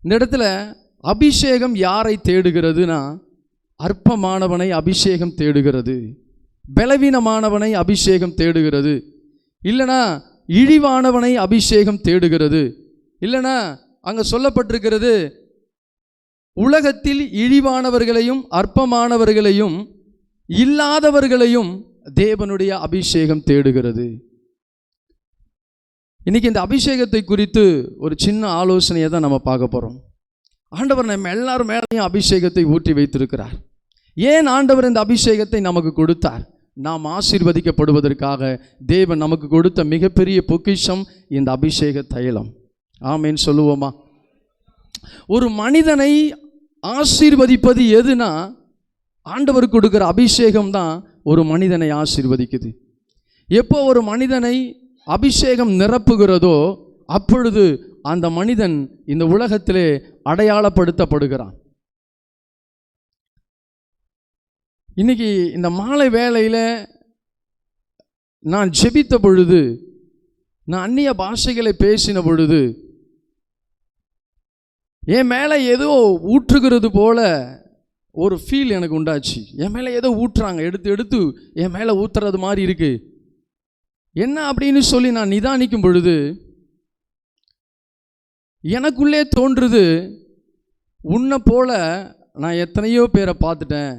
இந்த இடத்துல அபிஷேகம் யாரை தேடுகிறதுனா, அற்பமானவனை அபிஷேகம் தேடுகிறது, பலவீனமானவனை அபிஷேகம் தேடுகிறது, இல்லைனா இழிவானவனை அபிஷேகம் தேடுகிறது. இல்லைனா அங்கே சொல்லப்பட்டிருக்கிறது, உலகத்தில் இழிவானவர்களையும் அற்பமானவர்களையும் இல்லாதவர்களையும் தேவனுடைய அபிஷேகம் தேடுகிறது. இன்னைக்கு இந்த அபிஷேகத்தை குறித்து ஒரு சின்ன ஆலோசனையை தான் நம்ம பார்க்க போகிறோம். ஆண்டவர் நம்ம எல்லாரும் மேலேயும் அபிஷேகத்தை ஊற்றி வைத்திருக்கிறார். ஏன் ஆண்டவர் இந்த அபிஷேகத்தை நமக்கு கொடுத்தார்? நாம் ஆசீர்வதிக்கப்படுவதற்காக தேவன் நமக்கு கொடுத்த மிகப்பெரிய பொக்கிஷம் இந்த அபிஷேக தைலம். ஆமேன்னு சொல்லுவோமா? ஒரு மனிதனை ஆசீர்வதிப்பது எதுனா, ஆண்டவர் கொடுக்குற அபிஷேகம் தான் ஒரு மனிதனை ஆசீர்வதிக்குது. எப்போ ஒரு மனிதனை அபிஷேகம் நிரப்புகிறதோ அப்பொழுது அந்த மனிதன் இந்த உலகத்திலே அடையாளப்படுத்தப்படுகிறான். இன்னைக்கு இந்த மாலை வேளையில் நான் ஜெபித்த பொழுது, நான் அந்நிய பாஷைகளை பேசின பொழுது, என் மேலே ஏதோ ஊற்றுகிறது போல ஒரு ஃபீல் எனக்கு உண்டாச்சு. என் மேலே ஏதோ ஊற்றுறாங்க, எடுத்து என் மேலே ஊற்றுறது மாதிரி இருக்கு. என்ன அப்படின்னு சொல்லி நான் நிதானிக்கும் பொழுது எனக்குள்ளே தோன்றுது, உன்னை போல நான் எத்தனையோ பேரை பார்த்துட்டேன்.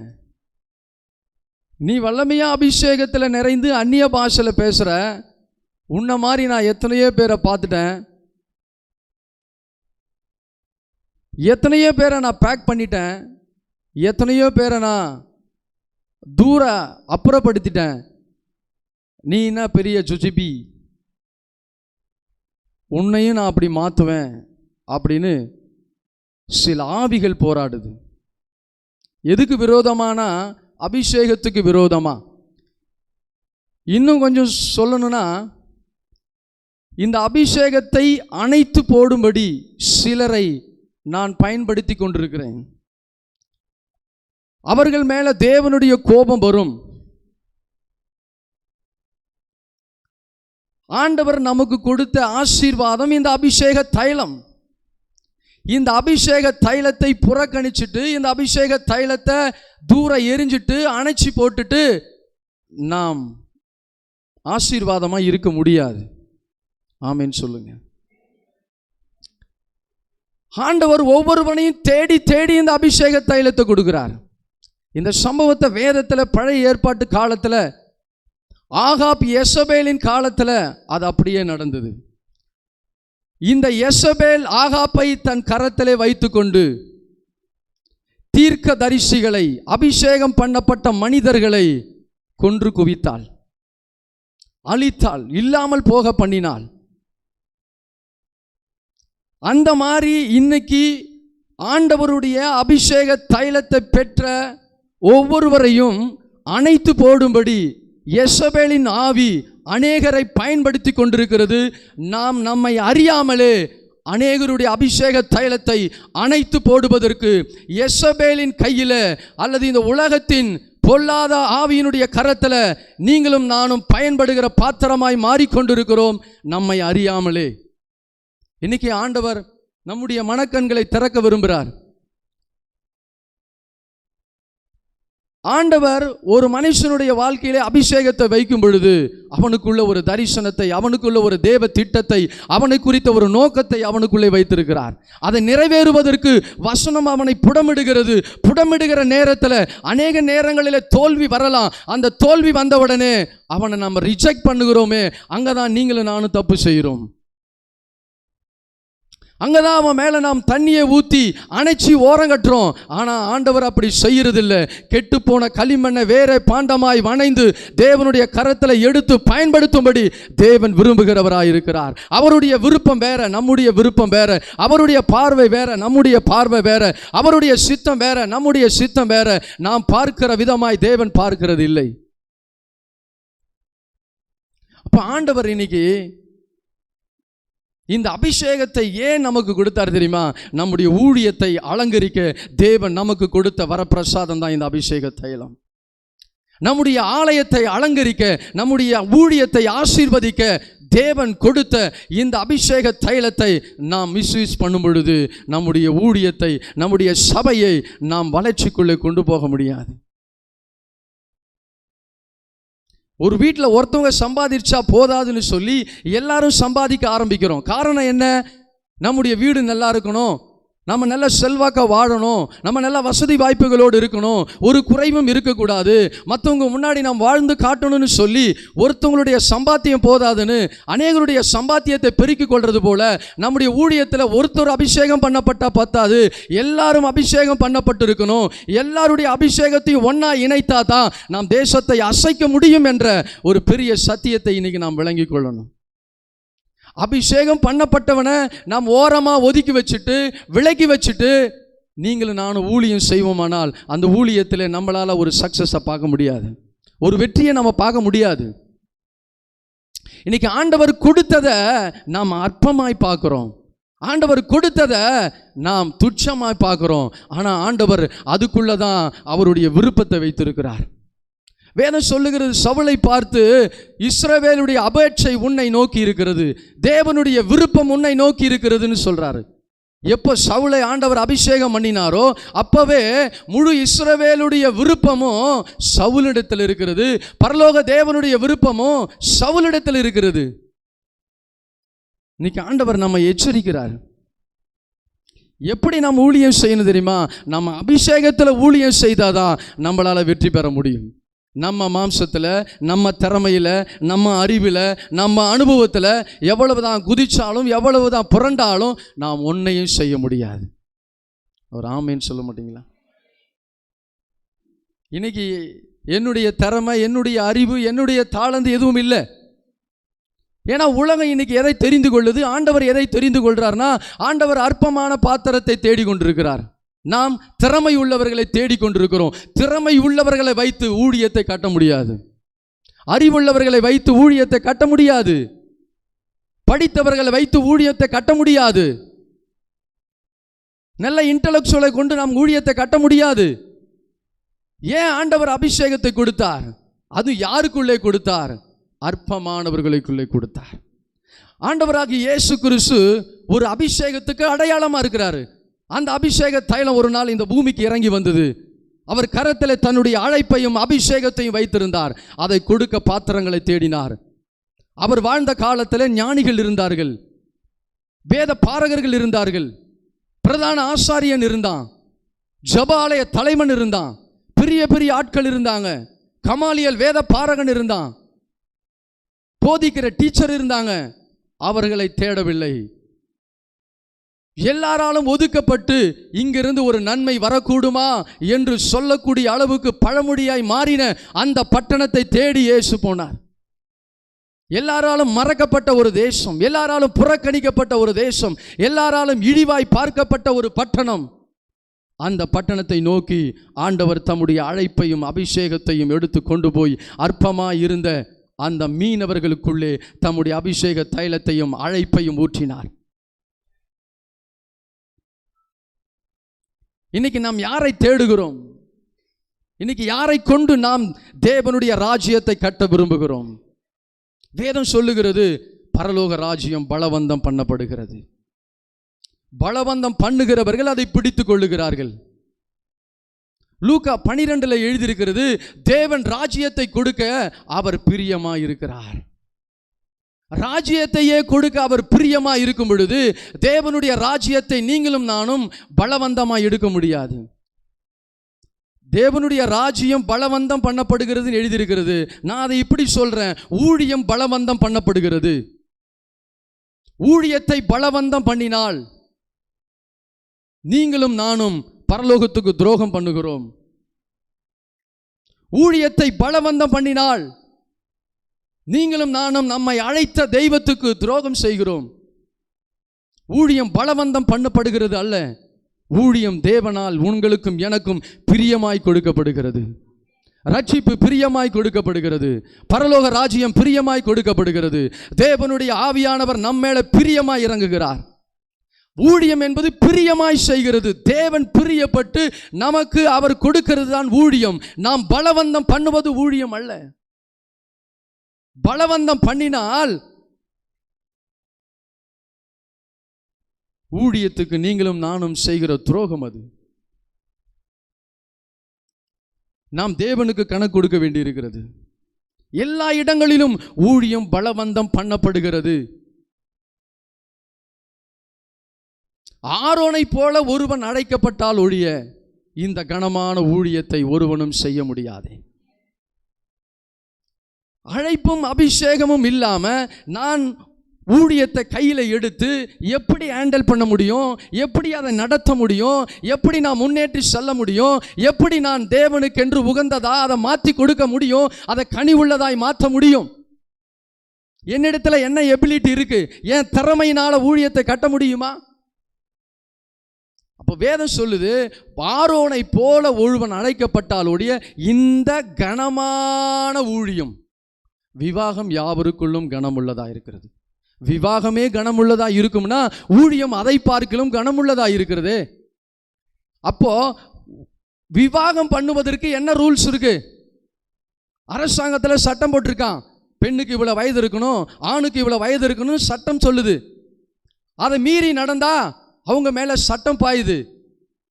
நீ வல்லமையா அபிஷேகத்தில் நிறைந்து அந்நிய பாஷையில் பேசுகிற, உன்னை மாதிரி நான் எத்தனையோ பேரை பார்த்துட்டேன். எத்தனையோ பேரை நான் பேக் பண்ணிட்டேன். எத்தனையோ பேரை நான் தூர அப்புறப்படுத்திட்டேன். நீ என்ன பெரிய ஜுஜிபி, உன்னையும் நான் அப்படி மாற்றுவேன் அப்படின்னு சில ஆவிகள் போராடுது. எதுக்கு விரோதமானா, அபிஷேகத்துக்கு விரோதமா. இன்னும் கொஞ்சம் சொல்லணும்னா, இந்த அபிஷேகத்தை அணைத்து போடும்படி சிலரை நான் பயன்படுத்தி கொண்டிருக்கிறேன். அவர்கள் மேல தேவனுடைய கோபம் வரும். ஆண்டவர் நமக்கு கொடுத்த ஆசீர்வாதம் இந்த அபிஷேக தைலம். இந்த அபிஷேக தைலத்தை புறக்கணிச்சிட்டு, இந்த அபிஷேக தைலத்தை தூர எரிஞ்சிட்டு அணைச்சி போட்டுட்டு நாம் ஆசீர்வாதமாக இருக்க முடியாது. ஆமேன்னு சொல்லுங்க. ஆண்டவர் ஒவ்வொருவனையும் தேடி தேடி இந்த அபிஷேக தைலத்தை கொடுக்கிறார். இந்த சம்பவத்தை வேதத்தில் பழைய ஏற்பாட்டு காலத்தில் ஆகாப் யெசபேலின் காலத்தில் அது அப்படியே நடந்தது. இந்த யெசபேல் ஆகாப்பை தன் கரத்திலே வைத்துக்கொண்டு தீர்க்க தரிசிகளை, அபிஷேகம் பண்ணப்பட்ட மனிதர்களை கொன்று குவித்தாள், அழித்தாள், இல்லாமல் போக பண்ணினாள். அந்த மாதிரி இன்னைக்கு ஆண்டவருடைய அபிஷேக தைலத்தை பெற்ற ஒவ்வொருவரையும் அணைத்து போடும்படி யெசபேலின் ஆவி அநேகரை பயன்படுத்தி கொண்டிருக்கிறது. நாம் நம்மை அறியாமலே அநேகருடைய அபிஷேக தைலத்தை அணைத்து போடுவதற்கு யெசபேலின் கையில் அல்லது இந்த உலகத்தின் பொல்லாத ஆவியினுடைய கரத்தில் நீங்களும் நானும் பயன்படுகிற பாத்திரமாய் மாறிக்கொண்டிருக்கிறோம், நம்மை அறியாமலே. இன்னைக்கு ஆண்டவர் நம்முடைய மனக்கண்களை திறக்க விரும்புகிறார். ஆண்டவர் ஒரு மனுஷனுடைய வாழ்க்கையிலே அபிஷேகத்தை வைக்கும் பொழுது அவனுக்குள்ள ஒரு தரிசனத்தை, அவனுக்குள்ள ஒரு தேவ திட்டத்தை, அவனை குறித்த ஒரு நோக்கத்தை அவனுக்குள்ளே வைத்திருக்கிறார். அதை நிறைவேறுவதற்கு வசனம் அவனை புடமிடுகிறது. புடமிடுகிற நேரத்தில் அநேக நேரங்களில் தோல்வி வரலாம். அந்த தோல்வி வந்தவுடனே அவனை நம்ம ரிஜெக்ட் பண்ணுகிறோமே, அங்கே தான் நீங்களும் நானும் தப்பு செய்கிறோம். அங்கதான் அவன் மேல நாம் தண்ணியை ஊற்றி அணைச்சி ஓரங்கட்டுறோம். ஆனால் ஆண்டவர் அப்படி செய்யறதில்லை. கெட்டு போன களிமண்ணை வேற பாண்டமாய் வணைந்து தேவனுடைய கரத்தில் எடுத்து பயன்படுத்தும்படி தேவன் விரும்புகிறவராயிருக்கிறார். அவருடைய விருப்பம் வேற, நம்முடைய விருப்பம் வேற. அவருடைய பார்வை வேற, நம்முடைய பார்வை வேற. அவருடைய சித்தம் வேற, நம்முடைய சித்தம் வேற. நாம் பார்க்கிற விதமாய் தேவன் பார்க்கிறது இல்லை. அப்ப ஆண்டவர் இன்னைக்கு இந்த அபிஷேகத்தை ஏன் நமக்கு கொடுத்தார் தெரியுமா? நம்முடைய ஊழியத்தை அலங்கரிக்க தேவன் நமக்கு கொடுத்த வரப்பிரசாதம் தான் இந்த அபிஷேக தைலம். நம்முடைய ஆலயத்தை அலங்கரிக்க, நம்முடைய ஊழியத்தை ஆசீர்வதிக்க தேவன் கொடுத்த இந்த அபிஷேக தைலத்தை நாம் மிஸ்யூஸ் பண்ணும் பொழுது நம்முடைய ஊழியத்தை, நம்முடைய சபையை நாம் வளர்ச்சிக்குள்ளே கொண்டு போக முடியாது. ஒரு வீட்டில் ஒருத்தவங்க சம்பாதிச்சா போதாதுன்னு சொல்லி எல்லாரும் சம்பாதிக்க ஆரம்பிக்கிறோம். காரணம் என்ன? நம்முடைய வீடு நல்லா இருக்கணும், நம்ம நல்ல செல்வாக்க வாழணும், நம்ம நல்ல வசதி வாய்ப்புகளோடு இருக்கணும், ஒரு குறைவும் இருக்கக்கூடாது, மற்றவங்க முன்னாடி நாம் வாழ்ந்து காட்டணும்னு சொல்லி ஒருத்தவங்களுடைய சம்பாத்தியம் போதாதுன்னு அநேகருடைய சம்பாத்தியத்தை பெருக்கிக் கொள்வது போல நம்முடைய ஊழியத்தில் ஒருத்தர் அபிஷேகம் பண்ணப்பட்டால் பத்தாது, எல்லாரும் அபிஷேகம் பண்ணப்பட்டு இருக்கணும். எல்லாருடைய அபிஷேகத்தையும் ஒன்றா இணைத்தா தான் நாம் தேசத்தை அசைக்க முடியும் என்ற ஒரு பெரிய சத்தியத்தை இன்னைக்கு நாம் விளங்கிக் கொள்ளணும். அபிஷேகம் பண்ணப்பட்டவனை நாம் ஓரமாக ஒதுக்கி வச்சுட்டு, விலக்கி வச்சுட்டு நீங்களும் நானும் ஊழியம் செய்வோமானால் அந்த ஊழியத்தில் நம்மளால் ஒரு சக்ஸஸை பார்க்க முடியாது, ஒரு வெற்றியை நம்ம பார்க்க முடியாது. இன்னைக்கு ஆண்டவர் கொடுத்ததை நாம் அற்பமாய் பார்க்குறோம், ஆண்டவர் கொடுத்ததை நாம் துச்சமாய் பார்க்குறோம். ஆனால் ஆண்டவர் அதுக்குள்ளே தான் அவருடைய விருப்பத்தை வைத்திருக்கிறார். வேதம் சொல்லுகிறது, சவுலை பார்த்து இஸ்ரவேலுடைய அபேட்சை உன்னை நோக்கி இருக்கிறது, தேவனுடைய விருப்பம் உன்னை நோக்கி இருக்கிறதுன்னு சொல்றாரு. எப்போ சவுலை ஆண்டவர் அபிஷேகம் பண்ணினாரோ அப்பவே முழு இஸ்ரவேலுடைய விருப்பமும் சவுலிடத்தில் இருக்கிறது, பரலோக தேவனுடைய விருப்பமும் சவுலிடத்தில் இருக்கிறது. இன்னைக்கு ஆண்டவர் நம்ம எச்சரிக்கிறார். எப்படி நம்ம ஊழியம் செய்யணும் தெரியுமா? நம்ம அபிஷேகத்தில் ஊழியம் செய்தாதான் நம்மளால வெற்றி பெற முடியும். நம்ம மாம்சத்தில், நம்ம திறமையில், நம்ம அறிவில், நம்ம அனுபவத்தில் எவ்வளவு தான் குதிச்சாலும், எவ்வளவு தான் புரண்டாலும் நாம் ஒன்றையும் செய்ய முடியாது. ஒரு ஆமேன்னு சொல்ல மாட்டீங்களா? இன்னைக்கு என்னுடைய திறமை, என்னுடைய அறிவு, என்னுடைய தாளந்து எதுவும் இல்லை. ஏன்னா உலகம் இன்னைக்கு எதை தெரிந்து கொள்ளுது? ஆண்டவர் எதை தெரிந்து கொள்றார்னா, ஆண்டவர் அற்பமான பாத்திரத்தை தேடிக்கொண்டிருக்கிறார். நாம் திறமை உள்ளவர்களை தேடிக்கொண்டிருக்கிறோம். திறமை உள்ளவர்களை வைத்து ஊழியத்தை கட்ட முடியாது, அறிவுள்ளவர்களை வைத்து ஊழியத்தை கட்ட முடியாது, படித்தவர்களை வைத்து ஊழியத்தை கட்ட முடியாது, நல்ல இன்டலெக்சுவலை கொண்டு நாம் ஊழியத்தை கட்ட முடியாது. ஏன் ஆண்டவர் அபிஷேகத்தை கொடுத்தார்? அது யாருக்குள்ளே கொடுத்தார்? அற்பமானவர்களுக்குள்ளே கொடுத்தார். ஆண்டவராகிய இயேசு கிறிஸ்து ஒரு அபிஷேகத்துக்கு அடையாளமா இருக்கிறாரு. அந்த அபிஷேக தைலம் ஒரு நாள் இந்த பூமிக்கு இறங்கி வந்தது. அவர் கரத்தில் தன்னுடைய அழைப்பையும் அபிஷேகத்தையும் வைத்திருந்தார். அதை கொடுக்க பாத்திரங்களை தேடினார். அவர் வாழ்ந்த காலத்தில் ஞானிகள் இருந்தார்கள், வேத பாரகர்கள் இருந்தார்கள், பிரதான ஆசாரியன் இருந்தான், ஜபாலய தலைவன் இருந்தான், பெரிய பெரிய ஆட்கள் இருந்தாங்க, கமாலியல் வேத பாரகன் இருந்தான், போதிக்கிற டீச்சர் இருந்தாங்க. அவர்களை தேடவில்லை. எல்லாராலும் ஒதுக்கப்பட்டு இங்கிருந்து ஒரு நன்மை வரக்கூடுமா என்று சொல்லக்கூடிய அளவுக்கு பழமொழியாய் மாறின அந்த பட்டணத்தை தேடி இயேசு போனார். எல்லாராலும் மறக்கப்பட்ட ஒரு தேசம், எல்லாராலும் புறக்கணிக்கப்பட்ட ஒரு தேசம், எல்லாராலும் இழிவாய் பார்க்கப்பட்ட ஒரு பட்டணம். அந்த பட்டணத்தை நோக்கி ஆண்டவர் தம்முடைய அழைப்பையும் அபிஷேகத்தையும் எடுத்து கொண்டு போய் அற்பமாய் இருந்த அந்த மீனவர்களுக்குள்ளே தம்முடைய அபிஷேக தைலத்தையும் அழைப்பையும் ஊற்றினார். இன்னைக்கு நாம் யாரை தேடுகிறோம்? இன்னைக்கு யாரை கொண்டு நாம் தேவனுடைய ராஜ்யத்தை கட்ட விரும்புகிறோம்? வேதம் சொல்லுகிறது, பரலோக ராஜ்யம் பலவந்தம் பண்ணப்படுகிறது. பலவந்தம் பண்ணுகிறவர்கள் அதை பிடித்துக் கொள்ளுகிறார்கள். லூக்கா 12 எழுதியிருக்கிறது, தேவன் ராஜ்யத்தை கொடுக்க அவர் பிரியமாய் இருக்கிறார். ராஜ்யத்தையே கொடுக்க அவர் பிரியமா இருக்கும் பொழுது தேவனுடைய ராஜ்யத்தை நீங்களும் நானும் பலவந்தமாய் எடுக்க முடியாது. தேவனுடைய ராஜ்யம் பலவந்தம் பண்ணப்படுகிறது எழுதியிருக்கிறது. நான் அதை இப்படி சொல்றேன், ஊழியம் பலவந்தம் பண்ணப்படுகிறது. ஊழியத்தை பலவந்தம் பண்ணினால் நீங்களும் நானும் பரலோகத்துக்கு துரோகம் பண்ணுகிறோம். ஊழியத்தை பலவந்தம் பண்ணினால் நீங்களும் நானும் நம்மை அழைத்த தெய்வத்துக்கு துரோகம் செய்கிறோம். ஊழியம் பலவந்தம் பண்ணப்படுகிறது அல்ல, ஊழியம் தேவனால் உங்களுக்கும் எனக்கும் பிரியமாய் கொடுக்கப்படுகிறது. ரட்சிப்பு பிரியமாய் கொடுக்கப்படுகிறது. பரலோக ராஜ்யம் பிரியமாய் கொடுக்கப்படுகிறது. தேவனுடைய ஆவியானவர் நம்மேல பிரியமாய் இறங்குகிறார். ஊழியம் என்பது பிரியமாய் செய்கிறது. தேவன் பிரியப்பட்டு நமக்கு அவர் கொடுக்கிறது தான் ஊழியம். நாம் பலவந்தம் பண்ணுவது ஊழியம் அல்ல. பலவந்தம் பண்ணினால் ஊழியத்துக்கு நீங்களும் நானும் செய்கிற துரோகம் அது. நாம் தேவனுக்கு கணக்கு கொடுக்க வேண்டியிருக்கிறது. எல்லா இடங்களிலும் ஊழியம் பலவந்தம் பண்ணப்படுகிறது. ஆரோனை போல ஒருவன் அழைக்கப்பட்டால் ஒழிய இந்த கனமான ஊழியத்தை ஒருவனும் செய்ய முடியாது. அழைப்பும் அபிஷேகமும் இல்லாம நான் ஊழியத்தை கையில் எடுத்து எப்படி ஹேண்டில் பண்ண முடியும், எப்படி அதை நடத்த முடியும், எப்படி நான் முன்னேற்றி செல்ல முடியும், எப்படி நான் தேவனுக்கென்று உகந்ததா அதை மாற்றி கொடுக்க முடியும், அதை கனி உள்ளதாய் மாற்ற முடியும். என்னிடத்துல என்ன எபிலிட்டி இருக்கு, என் திறமையினால ஊழியத்தை கட்ட முடியுமா? அப்போ வேதம் சொல்லுது, ஆரோனை போல ஒருவன் அழைக்கப்பட்டாலுடைய இந்த கனமான ஊழியம். விவாகம் யாவருக்குள்ளும் கனமுள்ளதா இருக்கிறது. விவாகமே கனமுள்ளதா இருக்கும்னா ஊழியம் அதை பார்க்கலும் கனமுள்ளதா இருக்கிறது. அப்போ விவாகம் பண்ணுவதற்கு என்ன ரூல்ஸ் இருக்கு? அரசாங்கத்தில் சட்டம் போட்டிருக்கான். பெண்ணுக்கு இவ்வளவு வயது இருக்கணும், ஆணுக்கு இவ்வளவு வயது இருக்கணும் சட்டம் சொல்லுது. அதை மீறி நடந்தா அவங்க மேல சட்டம் பாயுது,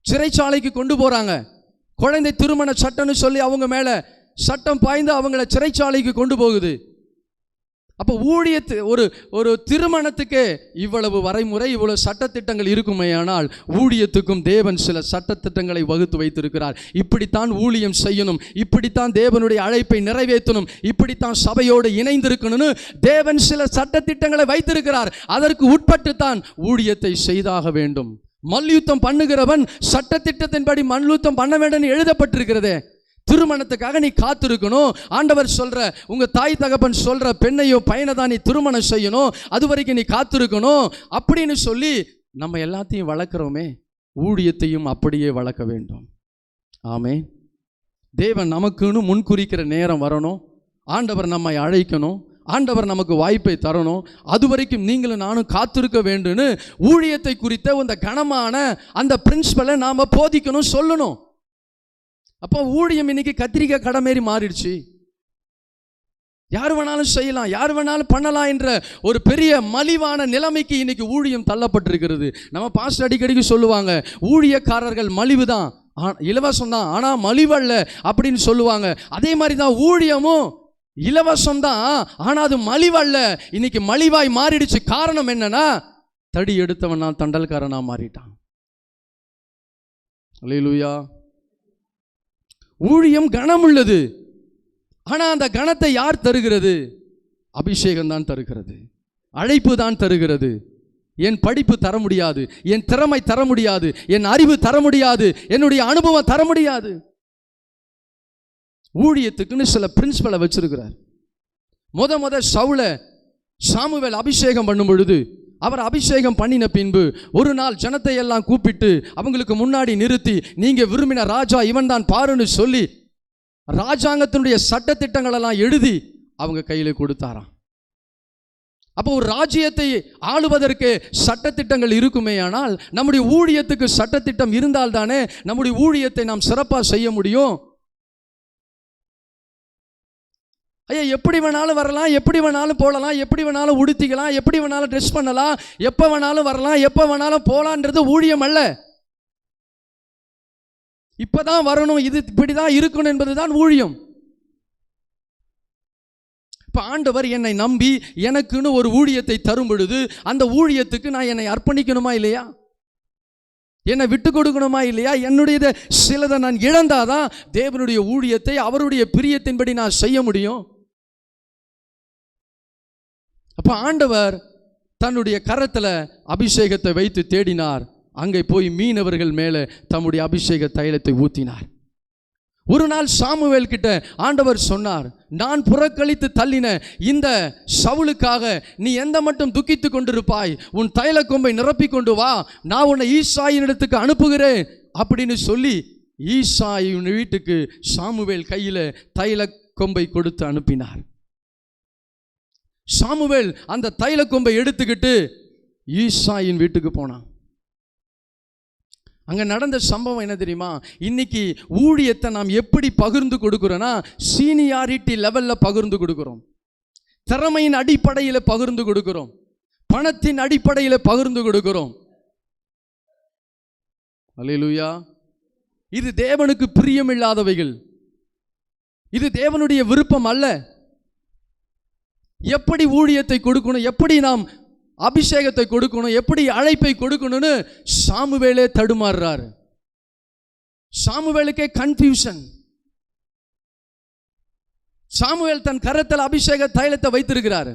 சிறைச்சாலைக்கு கொண்டு போறாங்க. குழந்தை திருமண சட்டம்னு சொல்லி அவங்க மேல சட்டம் பாய்ந்து அவங்கள சிறைச்சாலைக்கு கொண்டு போகுது. அப்போ ஊழியத்து ஒரு திருமணத்துக்கு இவ்வளவு வரைமுறை, இவ்வளவு சட்டத்திட்டங்கள் இருக்குமேயானால் ஊழியத்துக்கும் தேவன் சில சட்டத்திட்டங்களை வகுத்து வைத்திருக்கிறார். இப்படித்தான் ஊழியம் செய்யணும், இப்படித்தான் தேவனுடைய அழைப்பை நிறைவேற்றணும், இப்படித்தான் சபையோடு இணைந்திருக்கணும்னு தேவன் சில சட்டத்திட்டங்களை வைத்திருக்கிறார். அதற்கு உட்பட்டுத்தான் ஊழியத்தை செய்தாக வேண்டும். மல்யுத்தம் பண்ணுகிறவன் சட்டத்திட்டத்தின்படி மல்யுத்தம் பண்ண வேண்டும் எழுதப்பட்டிருக்கிறதே. திருமணத்துக்காக நீ காத்திருக்கணும். ஆண்டவர் சொல்ற, உங்க தாய் தகப்பன் சொல்ற பெண்ணையோ பையனை தான் நீ திருமணம் செய்யணும், அது வரைக்கும் நீ காத்திருக்கணும் அப்படின்னு சொல்லி நம்ம எல்லாத்தையும் வளர்க்குறோமே, ஊழியத்தையும் அப்படியே வளர்க்க வேண்டும். ஆமென். தேவன் நமக்குன்னு முன்குறிக்கிற நேரம் வரணும். ஆண்டவர் நம்மை அழைக்கணும், ஆண்டவர் நமக்கு வாய்ப்பை தரணும். அது வரைக்கும் நீங்களும் நானும் காத்திருக்க வேண்டும்னு ஊழியத்தை குறித்த அந்த கனமான அந்த பிரின்சிபலை நாம போதிக்கணும், சொல்லணும். அப்போ ஊழியம் இன்னைக்கு கத்திரிக்காய் கடை மாரி மாறிடுச்சு. யார் வேணாலும் செய்யலாம், யார் வேணாலும் பண்ணலாம் என்ற ஒரு பெரிய மலிவான நிலைமைக்கு இன்னைக்கு ஊழியம் தள்ளப்பட்டிருக்கிறது. நம்ம பாஸ்டர் அடிக்கடிக்கு சொல்லுவாங்க, ஊழியக்காரர்கள் மலிவு தான், இலவசம் தான், ஆனால் மலிவல்ல அப்படின்னு சொல்லுவாங்க. அதே மாதிரி தான் ஊழியமும் இலவசம் தான், ஆனால் அது மலிவல்ல. இன்னைக்கு மலிவாய் மாறிடுச்சு. காரணம் என்னன்னா, தடி எடுத்தவன் நான் தண்டல்காரனா மாறிட்டான். அல்லேலூயா. ஊழியம் கனம் உள்ளது. ஆனா அந்த கனத்தை யார் தருகிறது? அபிஷேகம் தான் தருகிறது, அழைப்பு தான் தருகிறது. என் படிப்பு தர முடியாது, என் திறமை தர முடியாது, என் அறிவு தர முடியாது, என்னுடைய அனுபவம் தர முடியாது. ஊழியத்துக்குன்னு சில பிரின்சிபலை வச்சிருக்கிறார். முத சவுல சாமுவேல் அபிஷேகம் பண்ணும் பொழுது, அவர் அபிஷேகம் பண்ணின பின்பு ஒரு நாள் ஜனத்தை எல்லாம் கூப்பிட்டு அவங்களுக்கு முன்னாடி நிறுத்தி, நீங்க விரும்பின ராஜா இவன் தான் பாருன்னு சொல்லி ராஜாங்கத்தினுடைய சட்டத்திட்டங்கள் எல்லாம் எழுதி அவங்க கையில கொடுத்தாராம். அப்போ ஒரு ராஜ்யத்தை ஆளுவதற்கு சட்டத்திட்டங்கள் இருக்குமே, ஆனால் நம்முடைய ஊழியத்துக்கு சட்டத்திட்டம் இருந்தால் தானே நம்முடைய ஊழியத்தை நாம் சிறப்பாக செய்ய முடியும். ஐயா, எப்படி வேணாலும் வரலாம், எப்படி வேணாலும் போகலாம், எப்படி வேணாலும் உடுத்திக்கலாம், எப்படி வேணாலும் ட்ரெஸ் பண்ணலாம், எப்போ வேணாலும் வரலாம், எப்போ வேணாலும் போகலான்றது ஊழியம் அல்ல. இப்பதான் வரணும், இது இப்படிதான் இருக்கணும் என்பதுதான் ஊழியம். இப்போ ஆண்டவர் என்னை நம்பி எனக்குன்னு ஒரு ஊழியத்தை தரும் பொழுது அந்த ஊழியத்துக்கு நான் என்னை அர்ப்பணிக்கணுமா இல்லையா? என்னை விட்டு கொடுக்கணுமா இல்லையா? என்னுடைய சிலதை நான் இழந்தாதான் தேவனுடைய ஊழியத்தை அவருடைய பிரியத்தின்படி நான் செய்ய முடியும். அப்போ ஆண்டவர் தன்னுடைய கரத்தில் அபிஷேகத்தை வைத்து தேடினார். அங்கே போய் மீனவர்கள் மேலே தம்முடைய அபிஷேக தைலத்தை ஊற்றினார். ஒரு நாள் சாமுவேல் கிட்ட ஆண்டவர் சொன்னார், நான் புறக்கழித்து தள்ளின இந்த சவுலுக்காக நீ எந்த மட்டும் துக்கித்து கொண்டிருப்பாய், உன் தைல கொம்பை நிரப்பி கொண்டு வா, நான் உன்னை ஈசாயின் இடத்துக்கு அனுப்புகிறேன் அப்படின்னு சொல்லி ஈசாயின் வீட்டுக்கு சாமுவேல் கையில் தைல கொம்பை கொடுத்து அனுப்பினார். சாமுவேல் அந்த தைல கொம்பை எடுத்துக்கிட்டு ஈசாயின் வீட்டுக்கு போனான். அங்கே நடந்த சம்பவம் என்ன தெரியுமா? இன்னைக்கு ஊழியத்தை நாம் எப்படி பகிர்ந்து கொடுக்குறோன்னா, சீனியாரிட்டி லெவலில் பகிர்ந்து கொடுக்குறோம், திறமையின் அடிப்படையில் பகிர்ந்து கொடுக்குறோம், பணத்தின் அடிப்படையில் பகிர்ந்து கொடுக்குறோம். அல்லேலூயா. இது தேவனுக்கு பிரியமில்லாதவைகள், இது தேவனுடைய விருப்பம் அல்ல. எப்படி ஊழியத்தை கொடுக்கணும், எப்படி நாம் அபிஷேகத்தை கொடுக்கணும், எப்படி அழைப்பை கொடுக்கணும்னு சாமுவேலே தடுமாறுறாரு. சாமுவேலுக்கே கன்ஃபியூஷன். சாமுவேல் தன் கரத்தில் அபிஷேக தைலத்தை வைத்திருக்கிறார்.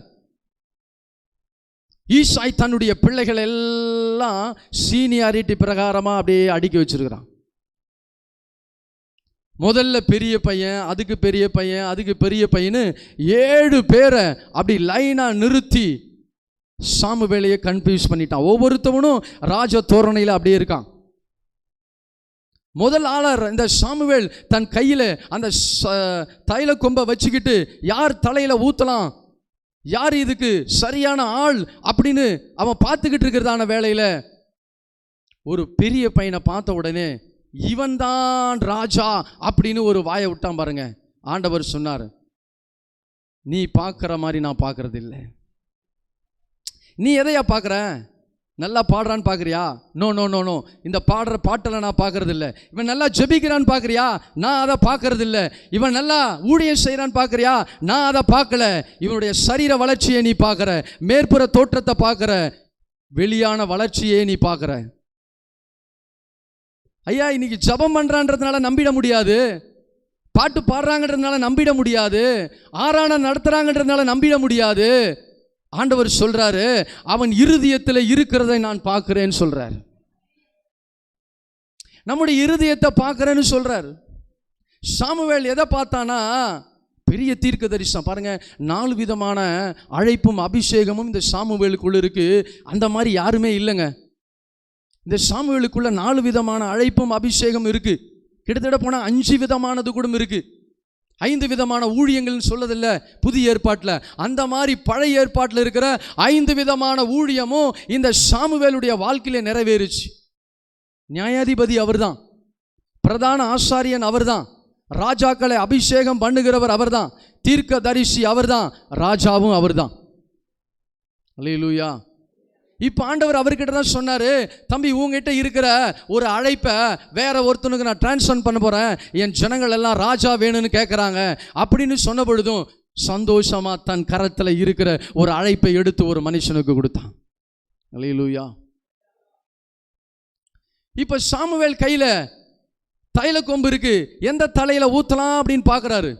ஈசாய் தன்னுடைய பிள்ளைகள் எல்லாம் சீனியாரிட்டி பிரகாரமா அப்படியே அடுக்கி வச்சிருக்கிறான். முதல்ல பெரிய பையன், அதுக்கு பெரிய பையன், அதுக்கு பெரிய பையனு 7 பேரை அப்படி லைனா நிறுத்தி சாமுவேலையே கன்ஃபியூஸ் பண்ணிட்டான். ஒவ்வொருத்தவனும் ராஜ தோரணையில் அப்படியே இருக்கான். முதல் ஆளர் இந்த சாமுவேல் தன் கையில் அந்த தைல கொம்பை வச்சுக்கிட்டு யார் தலையில் ஊற்றலாம், யார் இதுக்கு சரியான ஆள் அப்படின்னு அவன் பார்த்துக்கிட்டு இருக்கிறதான வேலையில் ஒரு பெரிய பையனை பார்த்த உடனே இவன் தான் ராஜா அப்படின்னு ஒரு வாயை விட்டான் பாருங்க. ஆண்டவர் சொன்னார், நீ பார்க்குற மாதிரி நான் பார்க்கறது இல்லை. நீ எதையா பார்க்குற? நல்லா பாடுறான்னு பார்க்குறியா? நோ நோ நோ நோ, இந்த பாடுற பாட்டெல்லாம் நான் பார்க்கறது இல்லை. இவன் நல்லா ஜெபிக்கிறான்னு பார்க்குறியா? நான் அதை பார்க்கறது இல்லை. இவன் நல்லா ஊழியம் செய்கிறான்னு பார்க்குறியா? நான் அதை பார்க்கல. இவனுடைய சரீர வளர்ச்சியை நீ பார்க்குற, மேற்புற தோற்றத்தை பார்க்குற, வெளியான வளர்ச்சியே நீ பார்க்குற. ஐயா, இன்னைக்கு ஜபம் பண்ணுறான்றதுனால நம்பிட முடியாது, பாட்டு பாடுறாங்கன்றதுனால நம்பிட முடியாது, ஆராதனை நடத்துகிறாங்கன்றதுனால நம்பிட முடியாது. ஆண்டவர் சொல்றாரு, அவன் இருதயத்தில் இருக்கிறதை நான் பார்க்கிறேன்னு சொல்றார். நம்முடைய இருதயத்தை பார்க்கிறேன்னு சொல்றார். சாமுவேல் எதை பார்த்தானா? பெரிய தீர்க்க தரிசனம் பாருங்க. 4 விதமான அழைப்பும் அபிஷேகமும் இந்த சாமுவேலுக்குள்ள இருக்கு. அந்த மாதிரி யாருமே இல்லைங்க. இந்த சாமுவேலுக்குள்ள 4 விதமான அழைப்பும் அபிஷேகம் இருக்கு. கிட்டத்தட்ட போனால் 5 விதமானது கூட இருக்கு. 5 விதமான ஊழியங்கள்னு சொல்லதில்லை புதிய ஏற்பாட்டில். அந்த மாதிரி பழைய ஏற்பாட்டில் இருக்கிற 5 விதமான ஊழியமும் இந்த சாமுவேலுடைய வாழ்க்கையில நிறைவேறுச்சு. நியாயாதிபதி அவர்தான், பிரதான ஆசாரியன் அவர்தான், ராஜாக்களை அபிஷேகம் பண்ணுகிறவர் அவர்தான், தீர்க்க தரிசி அவர்தான், ராஜாவும் அவர்தான். அல்லேலூயா. இப்போ ஆண்டவர் அவர்கிட்ட தான் சொன்னார், தம்பி உங்ககிட்ட இருக்கிற ஒரு அழைப்பை வேற ஒருத்தனுக்கு நான் டிரான்ஸ்ஃபர் பண்ண போகிறேன், என் ஜனங்கள் எல்லாம் ராஜா வேணும்னு கேட்குறாங்க அப்படின்னு சொன்ன பொழுதும் சந்தோஷமாக தன் கரத்தில் இருக்கிற ஒரு அழைப்பை எடுத்து ஒரு மனுஷனுக்கு கொடுத்தான். அல்லேலூயா. இப்போ சாமுவேல் கையில் தைல கொம்பு இருக்கு, எந்த தலையில் ஊற்றலாம் அப்படின்னு பார்க்குறாரு.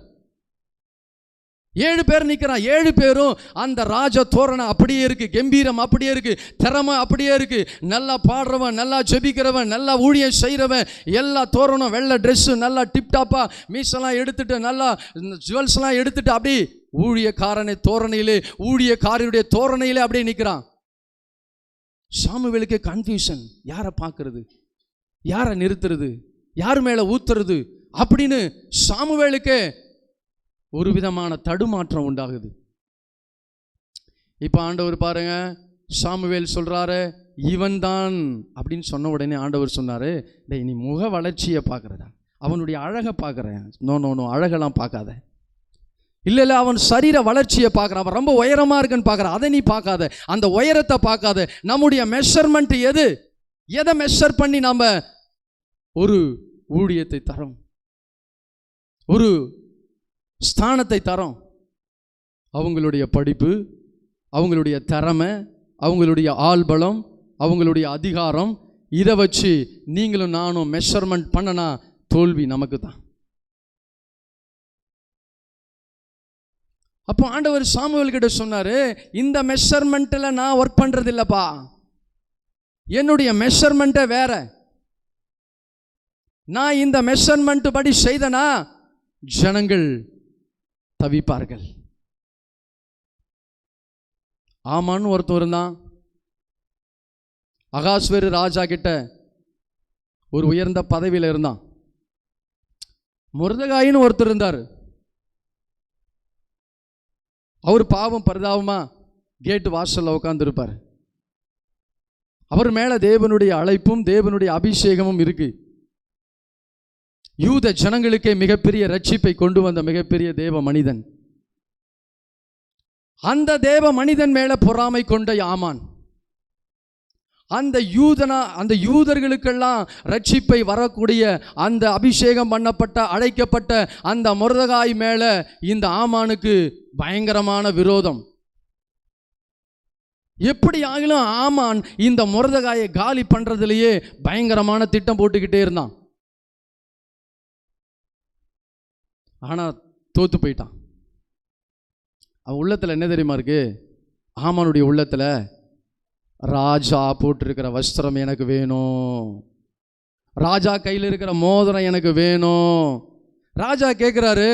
7 பேர் நிற்கிறான். 7 பேரும் அந்த ராஜ தோரணை அப்படியே இருக்கு, கம்பீரம் அப்படியே இருக்கு, திறமை அப்படியே இருக்கு. நல்லா பாடுறவன், நல்லா ஜெபிக்கிறவன், நல்லா ஊழியம் செய்கிறவன், எல்லா தோரணம் வெள்ளை ட்ரெஸ்ஸு, நல்லா டிப்டாப்பா மீசெல்லாம் எடுத்துட்டு, நல்லா ஜுவல்ஸ்லாம் எடுத்துட்டு அப்படி ஊழியக்காரனை தோரணையிலே, ஊழியக்காரனுடைய தோரணையிலே அப்படியே நிற்கிறான். சாமுவேலுக்கு கன்ஃபியூஷன். யாரை பார்க்கறது, யாரை நிறுத்துறது, யார் மேலே ஊத்துறது அப்படின்னு சாமுவேலுக்கு ஒரு விதமான தடுமாற்றம் உண்டாகுது. இப்போ ஆண்டவர் பாருங்க, சாமுவேல் சொல்றாரு இவன் தான் அப்படின்னு சொன்ன உடனே ஆண்டவர் சொன்னாரு, டேய் நீ முக வளர்ச்சியை பார்க்குறதா, அவனுடைய அழகை பார்க்குறேன். நோ நோ நோ, அழகெல்லாம் பார்க்காத. இல்லை இல்லை, அவன் சரீர வளர்ச்சியை பார்க்குறான், அவன் ரொம்ப உயரமாக இருக்குன்னு பார்க்குறான், அதை நீ பார்க்காத, அந்த உயரத்தை பார்க்காத. நம்முடைய மெஷர்மெண்ட் எது, எதை மெஷர் பண்ணி நாம் ஒரு ஊழியத்தை தரோம், ஒரு ஸ்தானத்தை தரோம்? அவங்களுடைய படிப்பு, அவங்களுடைய திறமை, அவங்களுடைய ஆள்பலம், அவங்களுடைய அதிகாரம், இதை வச்சு நீங்களும் நானும் மெஷர்மெண்ட் பண்ணனா தோல்வி நமக்கு தான். அப்போ ஆண்டவர் சாமுவேல் கிட்ட சொன்னாரு, இந்த மெஷர்மெண்ட்டில் நான் ஒர்க் பண்ணுறது இல்லைப்பா, என்னுடைய மெஷர்மெண்ட்டே வேற. நான் இந்த மெஷர்மெண்ட் படி செய்தனா ஜனங்கள் தவிப்பார்கள். ஆமான்னு ஒருத்தர் இருந்தான். அகாஸ்வேரு ராஜா கிட்ட ஒரு உயர்ந்த பதவியில் இருந்தான். மொர்தெகாயின்னு ஒருத்தர் இருந்தார். அவர் பாவம் பரிதாபமா கேட்டு வாசல்ல உட்கார்ந்துருப்பார். அவர் மேல தேவனுடைய அழைப்பும் தேவனுடைய அபிஷேகமும் இருக்கு. யூத ஜனங்களுக்கே மிகப்பெரிய ரட்சிப்பை கொண்டு வந்த மிகப்பெரிய தேவ மனிதன். அந்த தேவ மனிதன் மேல பொறாமை கொண்ட ஆமான் அந்த யூதர்களுக்கெல்லாம் ரட்சிப்பை வரக்கூடிய அந்த அபிஷேகம் பண்ணப்பட்ட அழைக்கப்பட்ட அந்த மொர்தெகாய் மேல இந்த ஆமானுக்கு பயங்கரமான விரோதம். எப்படி ஆகிலும் ஆமான் இந்த மொர்தெகாயை காலி பண்றதுலயே பயங்கரமான திட்டம் போட்டுக்கிட்டே இருந்தான். ஆனா தோத்து போயிட்டான். அவன் உள்ளத்துல என்ன தெரியுமா இருக்கு? ஆமானுடைய உள்ளத்துல ராஜா போட்டிருக்கிற வஸ்திரம் எனக்கு வேணும், ராஜா கையில் இருக்கிற மோதிரம் எனக்கு வேணும். ராஜா கேட்குறாரு,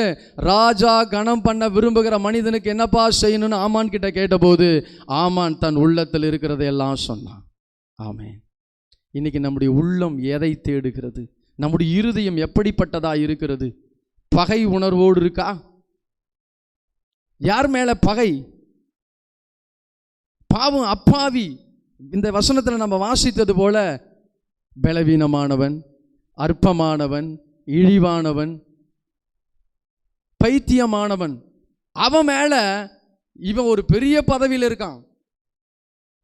ராஜா கணம் பண்ண விரும்புகிற மனிதனுக்கு என்னப்பா செய்யணும்னு ஆமான் கிட்ட கேட்டபோது ஆமான் தன் உள்ளத்தில் இருக்கிறதையெல்லாம் சொன்னான். ஆமென். இன்னைக்கு நம்முடைய உள்ளம் எதை தேடுகிறது? நம்முடைய இருதயம் எப்படிப்பட்டதா இருக்கிறது? பகை உணர்வோடு இருக்கா? யார் மேல பகை? பாவம், அப்பாவி. இந்த வசனத்தில் நம்ம வாசித்தது போல பலவீனமானவன், அற்பமானவன், இழிவானவன், பைத்தியமானவன், அவன் மேல இவன் ஒரு பெரிய பதவியில் இருக்கான்.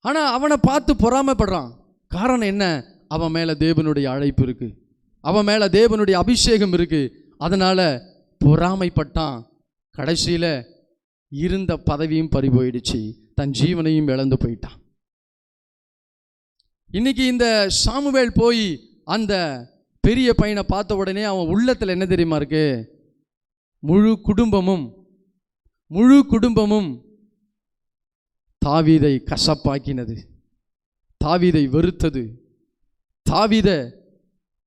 ஆனா அவனை பார்த்து பொறாமைப்படுறான். காரணம் என்ன? அவன் மேல தேவனுடைய அழைப்பு இருக்கு, அவன் மேல தேவனுடைய அபிஷேகம் இருக்கு. அதனால பொறாமைப்பட்டான். கடைசியில இருந்த பதவியும் பறி போயிடுச்சு, தன் ஜீவனையும் இழந்து போயிட்டான். இன்னைக்கு இந்த சாமுவேல் போய் அந்த பெரிய பையனை பார்த்த உடனே அவன் உள்ளத்தில் என்ன தெரியுமா இருக்கு? முழு குடும்பமும் தாவீதை கசப்பாக்கினது, தாவீதை வெறுத்தது, தாவீத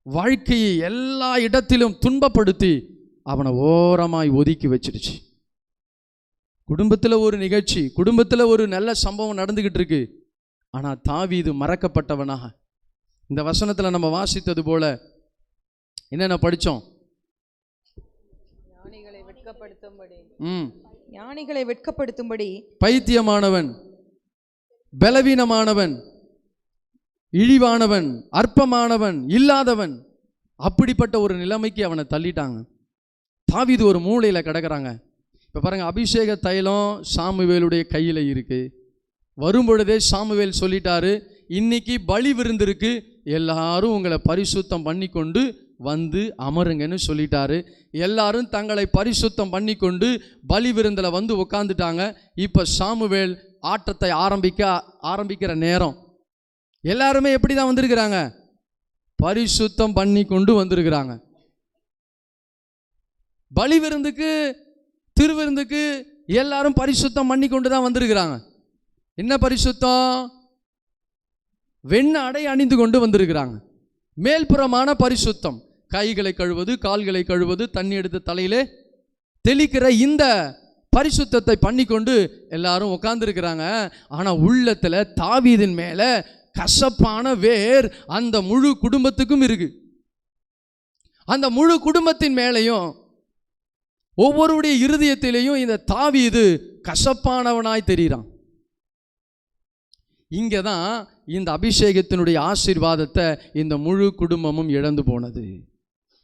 வாழ்க்கையை எல்லா இடத்திலும் துன்பப்படுத்தி அவனை ஓரமாய் ஒதுக்கி வச்சிருச்சு. குடும்பத்தில் ஒரு நிகழ்ச்சி, குடும்பத்தில் ஒரு நல்ல சம்பவம் நடந்துகிட்டு இருக்கு. ஆனால் தாவீது மறக்கப்பட்டவனாக இந்த வசனத்தில் நம்ம வாசித்தது போல என்னென்ன படித்தோம்? ஞானிகளை வெட்கப்படுத்தும்படி பைத்தியமானவன், பலவீனமானவன், இழிவானவன், அற்பமானவன், இல்லாதவன், அப்படிப்பட்ட ஒரு நிலைமைக்கு அவனை தள்ளிட்டாங்க. தாவீது ஒரு மூலையில் கிடக்கிறாங்க. இப்போ பாருங்க, அபிஷேக தைலம் சாமுவேலுடைய கையில் இருக்கு. வரும்பொழுதே சாமுவேல் சொல்லிட்டாரு, இன்னைக்கு பலி விருந்திருக்கு, எல்லாரும் உங்களை பரிசுத்தம் பண்ணி கொண்டு வந்து அமருங்கன்னு சொல்லிட்டாரு. எல்லாரும் தங்களை பரிசுத்தம் பண்ணி கொண்டு பலி விருந்தில் வந்து உட்காந்துட்டாங்க. இப்போ சாமுவேல் ஆட்டத்தை ஆரம்பிக்கிற நேரம். எல்லாருமே எப்படி தான் வந்திருக்கிறாங்க? பரிசுத்தம் பண்ணி கொண்டு வந்திருக்கிறாங்க. பலி விருந்துக்கு, திருவிருந்துக்கு எல்லாரும் பரிசுத்தம் பண்ணி கொண்டு தான் வந்திருக்கிறாங்க. என்ன பரிசுத்தம்? வெண்ண அடை அணிந்து கொண்டு வந்திருக்கிறாங்க. மேல்புறமான பரிசுத்தம், கைகளை கழுவது, கால்களை கழுவது, தண்ணி எடுத்து தலையிலே தெளிக்கிற இந்த பரிசுத்தத்தை பண்ணி கொண்டு எல்லாரும் உட்கார்ந்துருக்கிறாங்க. ஆனால் உள்ளத்தில் தாவீதின் மேலே கசப்பான வேர் அந்த முழு குடும்பத்துக்கும் இருக்கு. அந்த முழு குடும்பத்தின் மேலேயும் ஒவ்வொருடைய இருதயத்திலேயும் இந்த தாவீது கசப்பானவனாய் தெரிகிறான். இங்கே தான் இந்த அபிஷேகத்தினுடைய ஆசீர்வாதத்தை இந்த முழு குடும்பமும் இழந்து போனது.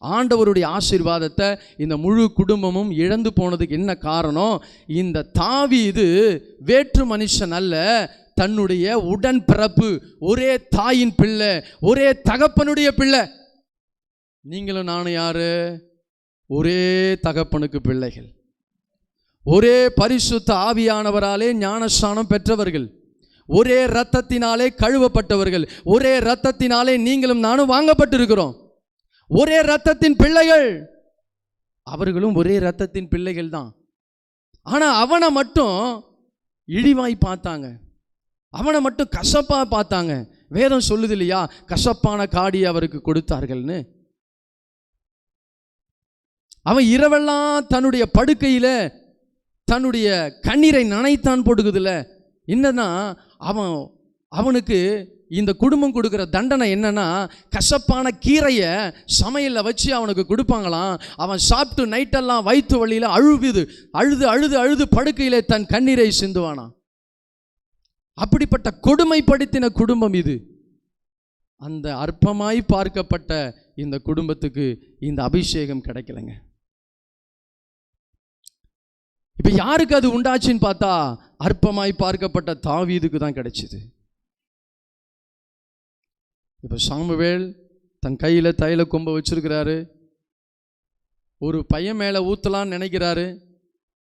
ஆண்டவருடைய ஆசீர்வாதத்தை இந்த முழு குடும்பமும் இழந்து போனதுக்கு என்ன காரணம்? இந்த தாவீது வேற்று மனுஷன் அல்ல, தன்னுடைய உடன் பிறப்பு, ஒரே தாயின் பிள்ளை, ஒரே தகப்பனுடைய பிள்ளை. நீங்களும் நானும் யாரு? ஒரே தகப்பனுக்கு பிள்ளைகள், ஒரே பரிசுத்த ஆவியானவராலே ஞானஸ்நானம் பெற்றவர்கள், ஒரே இரத்தத்தினாலே கழுவப்பட்டவர்கள், ஒரே இரத்தத்தினாலே நீங்களும் நானும் வாங்கப்பட்டிருக்கிறோம். ஒரே இரத்தத்தின் பிள்ளைகள், அவர்களும் ஒரே இரத்தத்தின் பிள்ளைகள் தான். ஆனா அவனை மட்டும் இழிவாய் பார்த்தாங்க, அவனை மட்டும் கசப்பா பார்த்தாங்க. வேதம் சொல்லுது இல்லையா, கசப்பான காடி அவருக்கு கொடுத்தார்கள்னு. அவன் இரவெல்லாம் தன்னுடைய படுக்கையில தன்னுடைய கண்ணீரை நனைத்தான் போடுக்குதுல. என்னன்னா அவனுக்கு இந்த குடும்பம் கொடுக்குற தண்டனை என்னன்னா, கசப்பான கீரையை சமையலில் வச்சு அவனுக்கு கொடுப்பாங்களாம். அவன் சாப்பிட்டு நைட்டெல்லாம் வயிற்று வழியில் அழுது அழுது அழுது படுக்கையிலே தன் கண்ணீரை சிந்துவானா. அப்படிப்பட்ட கொடுமைப்படுத்தின குடும்பம் இது. அந்த அற்பமாய் பார்க்கப்பட்ட இந்த குடும்பத்துக்கு இந்த அபிஷேகம் கிடைக்கலைங்க. இப்போ யாருக்கு அது உண்டாச்சுன்னு பார்த்தா, அற்பமாய் பார்க்கப்பட்ட தாவீதுக்கு தான் கிடைச்சிது. இப்போ சாமுவேல் தன் கையில் தைல கொம்பை வச்சிருக்கிறாரு. ஒரு பையன் மேலே ஊற்றலான்னு நினைக்கிறாரு.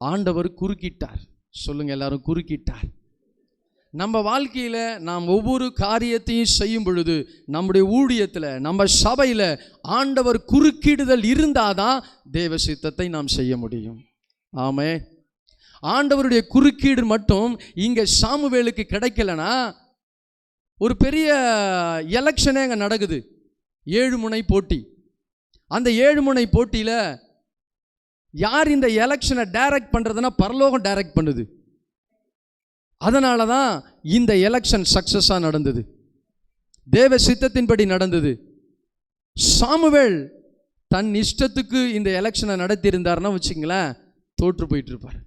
ஆண்டவர் குறுக்கிட்டார். சொல்லுங்க எல்லாரும், குறுக்கிட்டார். நம்ம வாழ்க்கையில் நாம் ஒவ்வொரு காரியத்தையும் செய்யும் பொழுது, நம்முடைய ஊழியத்தில், நம்ம சபையில் ஆண்டவர் குறுக்கிடுதல் இருந்தாதான் தேவ சித்தத்தை நாம் செய்ய முடியும். ஆமே. ஆண்டவருடைய குறுக்கீடு மட்டும் இங்கே சாமுவேலுக்கு கிடைக்கலனா, ஒரு பெரிய எலெக்ஷனே அங்கே நடக்குது. 7 முனை போட்டி. அந்த 7 முனை போட்டியில் யார் இந்த எலெக்ஷனை டைரக்ட் பண்ணுறதுன்னா பரலோகம் டைரக்ட் பண்ணுது. அதனால தான் இந்த எலெக்ஷன் சக்ஸஸாக நடந்தது, தேவ சித்தத்தின்படி நடந்தது. சாமுவேல் தன் இஷ்டத்துக்கு இந்த எலெக்ஷனை நடத்தியிருந்தாருன்னா வச்சுங்களேன், தோற்று போயிட்டு இருப்பார்.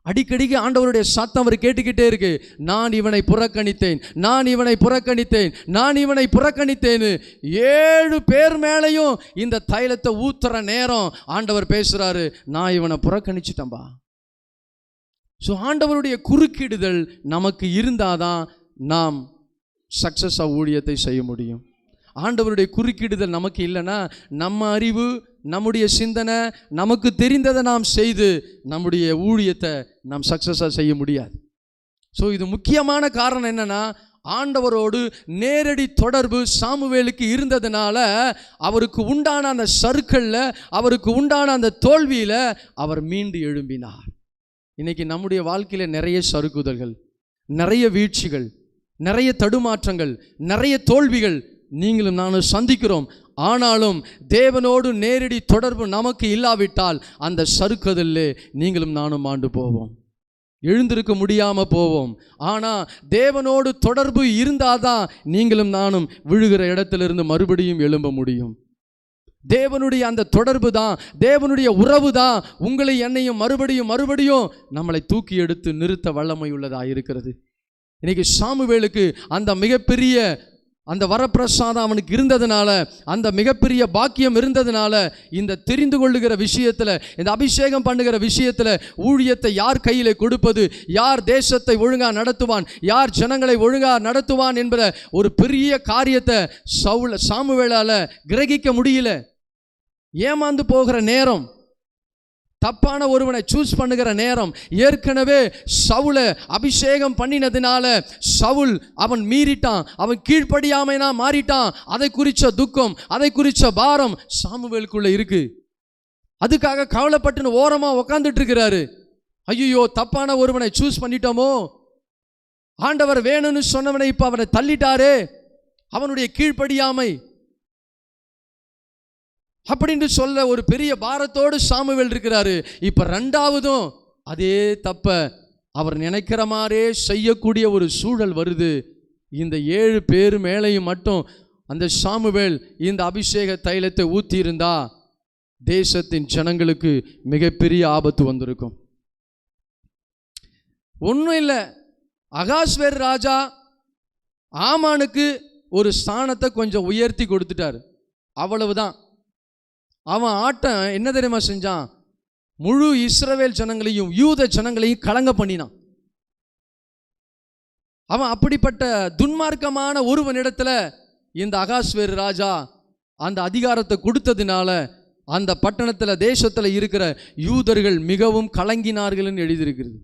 அடிக்கடிக்கு ஆண்டவருடைய சத்தம் அவர் கேட்டுக்கிட்டே இருக்கு. நான் இவனை புறக்கணித்தேன், நான் இவனை புறக்கணித்தேன், நான் இவனை புறக்கணித்தேன்னு 7 பேர் மேலையும் இந்த தைலத்தை ஊத்துற நேரம் ஆண்டவர் பேசுறாரு, நான் இவனை புறக்கணிச்சிட்டேன்பா. ஸோ ஆண்டவருடைய குறுக்கிடுதல் நமக்கு இருந்தாதான் நாம் சக்ஸஸாக ஊழியத்தை செய்ய முடியும். ஆண்டவருடைய குறுக்கிடுதல் நமக்கு இல்லைன்னா நம்ம அறிவு, நம்முடைய சிந்தனை, நமக்கு தெரிந்ததை நாம் செய்து நம்முடைய ஊழியத்தை நாம் சக்ஸஸாக செய்ய முடியாது. ஸோ இது முக்கியமான காரணம் என்னன்னா, ஆண்டவரோடு நேரடி தொடர்பு சாமுவேலுக்கு இருந்ததுனால அவருக்கு உண்டான அந்த சறுக்கல்ல, அவருக்கு உண்டான அந்த தோல்வியில் அவர் மீண்டு எழும்பினார். இன்னைக்கு நம்முடைய வாழ்க்கையில் நிறைய சறுக்குதல்கள், நிறைய வீழ்ச்சிகள், நிறைய தடுமாற்றங்கள், நிறைய தோல்விகள் நீங்களும் நானும் சந்திக்கிறோம். ஆனாலும் தேவனோடு நேரடி தொடர்பு நமக்கு இல்லாவிட்டால் அந்த சறுக்குதல்லே நீங்களும் நானும் ஆண்டு போவோம், எழுந்திருக்க முடியாமல் போவோம். ஆனால் தேவனோடு தொடர்பு இருந்தாதான் நீங்களும் நானும் விழுகிற இடத்திலிருந்து மறுபடியும் எழும்ப முடியும். தேவனுடைய அந்த தொடர்பு தான், தேவனுடைய உறவு தான் உங்களை என்னையும் மறுபடியும் நம்மளை தூக்கி எடுத்து நிறுத்த வல்லமை உள்ளதாக இருக்கிறது. இன்னைக்கு சாமுவேலுக்கு அந்த மிகப்பெரிய அந்த வரப்பிரசாதம் அவனுக்கு இருந்ததுனால, அந்த மிகப்பெரிய பாக்கியம் இருந்ததுனால, இந்த தெரிந்து கொள்ளுகிற விஷயத்தில், இந்த அபிஷேகம் பண்ணுகிற விஷயத்தில், ஊழியத்தை யார் கையில் கொடுப்பது, யார் தேசத்தை ஒழுங்காக நடத்துவான், யார் ஜனங்களை ஒழுங்காக நடத்துவான் என்கிற ஒரு பெரிய காரியத்தை சாமுவேலால் கிரகிக்க முடியல. ஏமாந்து போகிற நேரம், தப்பான ஒருவனை சூஸ் பண்ணுகிற நேரம். ஏற்கனவே சவுலை அபிஷேகம் பண்ணினதுனால சவுல் அவன் மீறிட்டான், அவன் கீழ்ப்படியாமைனா மாறிட்டான். அதை குறித்த துக்கம், அதை குறித்த பாரம் சாமுவேலுக்குள்ள இருக்கு. அதுக்காக கவலைப்பட்டுன்னு ஓரமா உக்காந்துட்டு இருக்கிறாரு. ஐயோ, தப்பான ஒருவனை சூஸ் பண்ணிட்டோமோ, ஆண்டவர் வேணும்னு சொன்னவனை இப்ப அவனை தள்ளிட்டாரே, அவனுடைய கீழ்ப்படியாமை அப்படின்னு சொல்ல ஒரு பெரிய பாரத்தோடு சாமுவேல் இருக்கிறாரு. இப்ப 2வதும் அதே தப்ப அவர் நினைக்கிற மாதிரியே செய்யக்கூடிய ஒரு சூழல் வருது. இந்த 7 பேர் மேலையும் மட்டும் அந்த சாமுவேல் இந்த அபிஷேக தைலத்தை ஊற்றி இருந்தா தேசத்தின் ஜனங்களுக்கு மிகப்பெரிய ஆபத்து வந்திருக்கும். ஒன்றும் இல்லை, அகாஸ்வேர் ராஜா ஆமானுக்கு ஒரு ஸ்தானத்தை கொஞ்சம் உயர்த்தி கொடுத்துட்டாரு, அவ்வளவுதான். அவன் ஆட்டம் என்ன தெரியுமா செஞ்சான், முழு இஸ்ரவேல் ஜனங்களையும் யூத ஜனங்களையும் கலங்க பண்ணினான். அவன் அப்படிப்பட்ட துன்மார்க்கமான ஒருவனிடத்துல இந்த அகாஸ்வேர் ராஜா அந்த அதிகாரத்தை கொடுத்ததுனால அந்த பட்டணத்தில் தேசத்தில் இருக்கிற யூதர்கள் மிகவும் கலங்கினார்கள்னு எழுதியிருக்கிறது.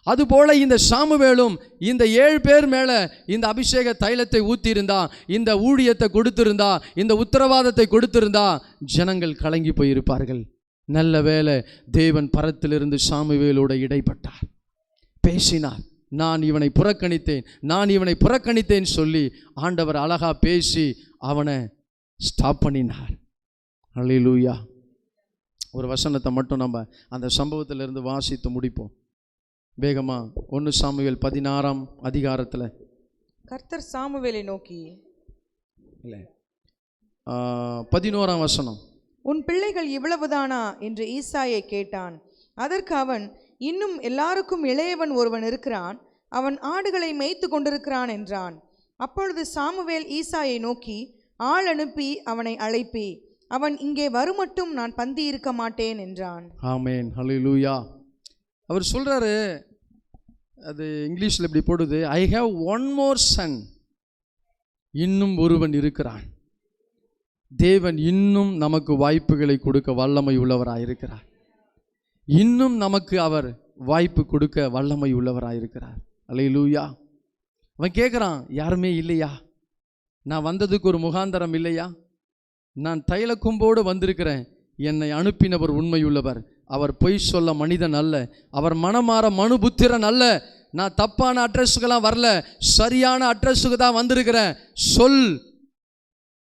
அதுபோல இந்த சாமுவேலும் இந்த 7 பேர் மேலே இந்த அபிஷேக தைலத்தை ஊற்றியிருந்தா, இந்த ஊழியத்தை கொடுத்திருந்தா, இந்த உத்தரவாதத்தை கொடுத்திருந்தா ஜனங்கள் கலங்கி போயிருப்பார்கள். நல்ல வேளை தேவன் பரத்திலிருந்து சாமுவேலோடு இடைப்பட்டார், பேசினார். நான் இவனை புறக்கணித்தேன், நான் இவனை புறக்கணித்தேன் சொல்லி ஆண்டவர் அழகா பேசி அவனை ஸ்டாப் பண்ணினார். அல்லேலூயா. ஒரு வசனத்தை மட்டும் நம்ம அந்த சம்பவத்திலிருந்து வாசித்து முடிப்போம் வேகமா. 1 சாமுவேல் 16ஆம் அதிகாரத்தில் கர்த்தர் சாமுவேலை நோக்கி, இல்லை 11ஆம் வசனம், உன் பிள்ளைகள் இவ்வளவுதானா என்று ஈசாயை கேட்டான். அதற்கு அவன், இன்னும் எல்லாருக்கும் இளையவன் ஒருவன் இருக்கிறான், அவன் ஆடுகளை மேய்த்து கொண்டிருக்கிறான் என்றான். அப்பொழுது சாமுவேல் ஈசாயை நோக்கி, ஆள் அனுப்பி அவனை அழைப்பி, அவன் இங்கே வருமட்டும் நான் பந்தி இருக்க மாட்டேன் என்றான். ஆமென், ஹல்லேலூயா. அவர் சொல்றாரு, அது இங்கிலீஷில் இப்படி போடுது, I have one more son. இன்னும் ஒருவன் இருக்கிறான். தேவன் இன்னும் நமக்கு வாய்ப்புகளை கொடுக்க வல்லமை உள்ளவராயிருக்கிறார். இன்னும் நமக்கு அவர் வாய்ப்பு கொடுக்க வல்லமை உள்ளவராயிருக்கிறார். அல்லேலூயா. அவன் கேட்குறான், யாருமே இல்லையா? நான் வந்ததுக்கு ஒரு முகாந்தரம் இல்லையா? நான் தைல கொம்போடு வந்திருக்கிறேன். என்னை அனுப்பினவர் உண்மையுள்ளவர். அவர் பொய் சொல்ல மனிதன் அல்ல. அவர் மனமாற மனுபுத்திரன் அல்ல. நான் தப்பான அட்ரஸுக்கெல்லாம் வரல, சரியான அட்ரஸுக்கு தான் வந்திருக்கிறேன். சொல்,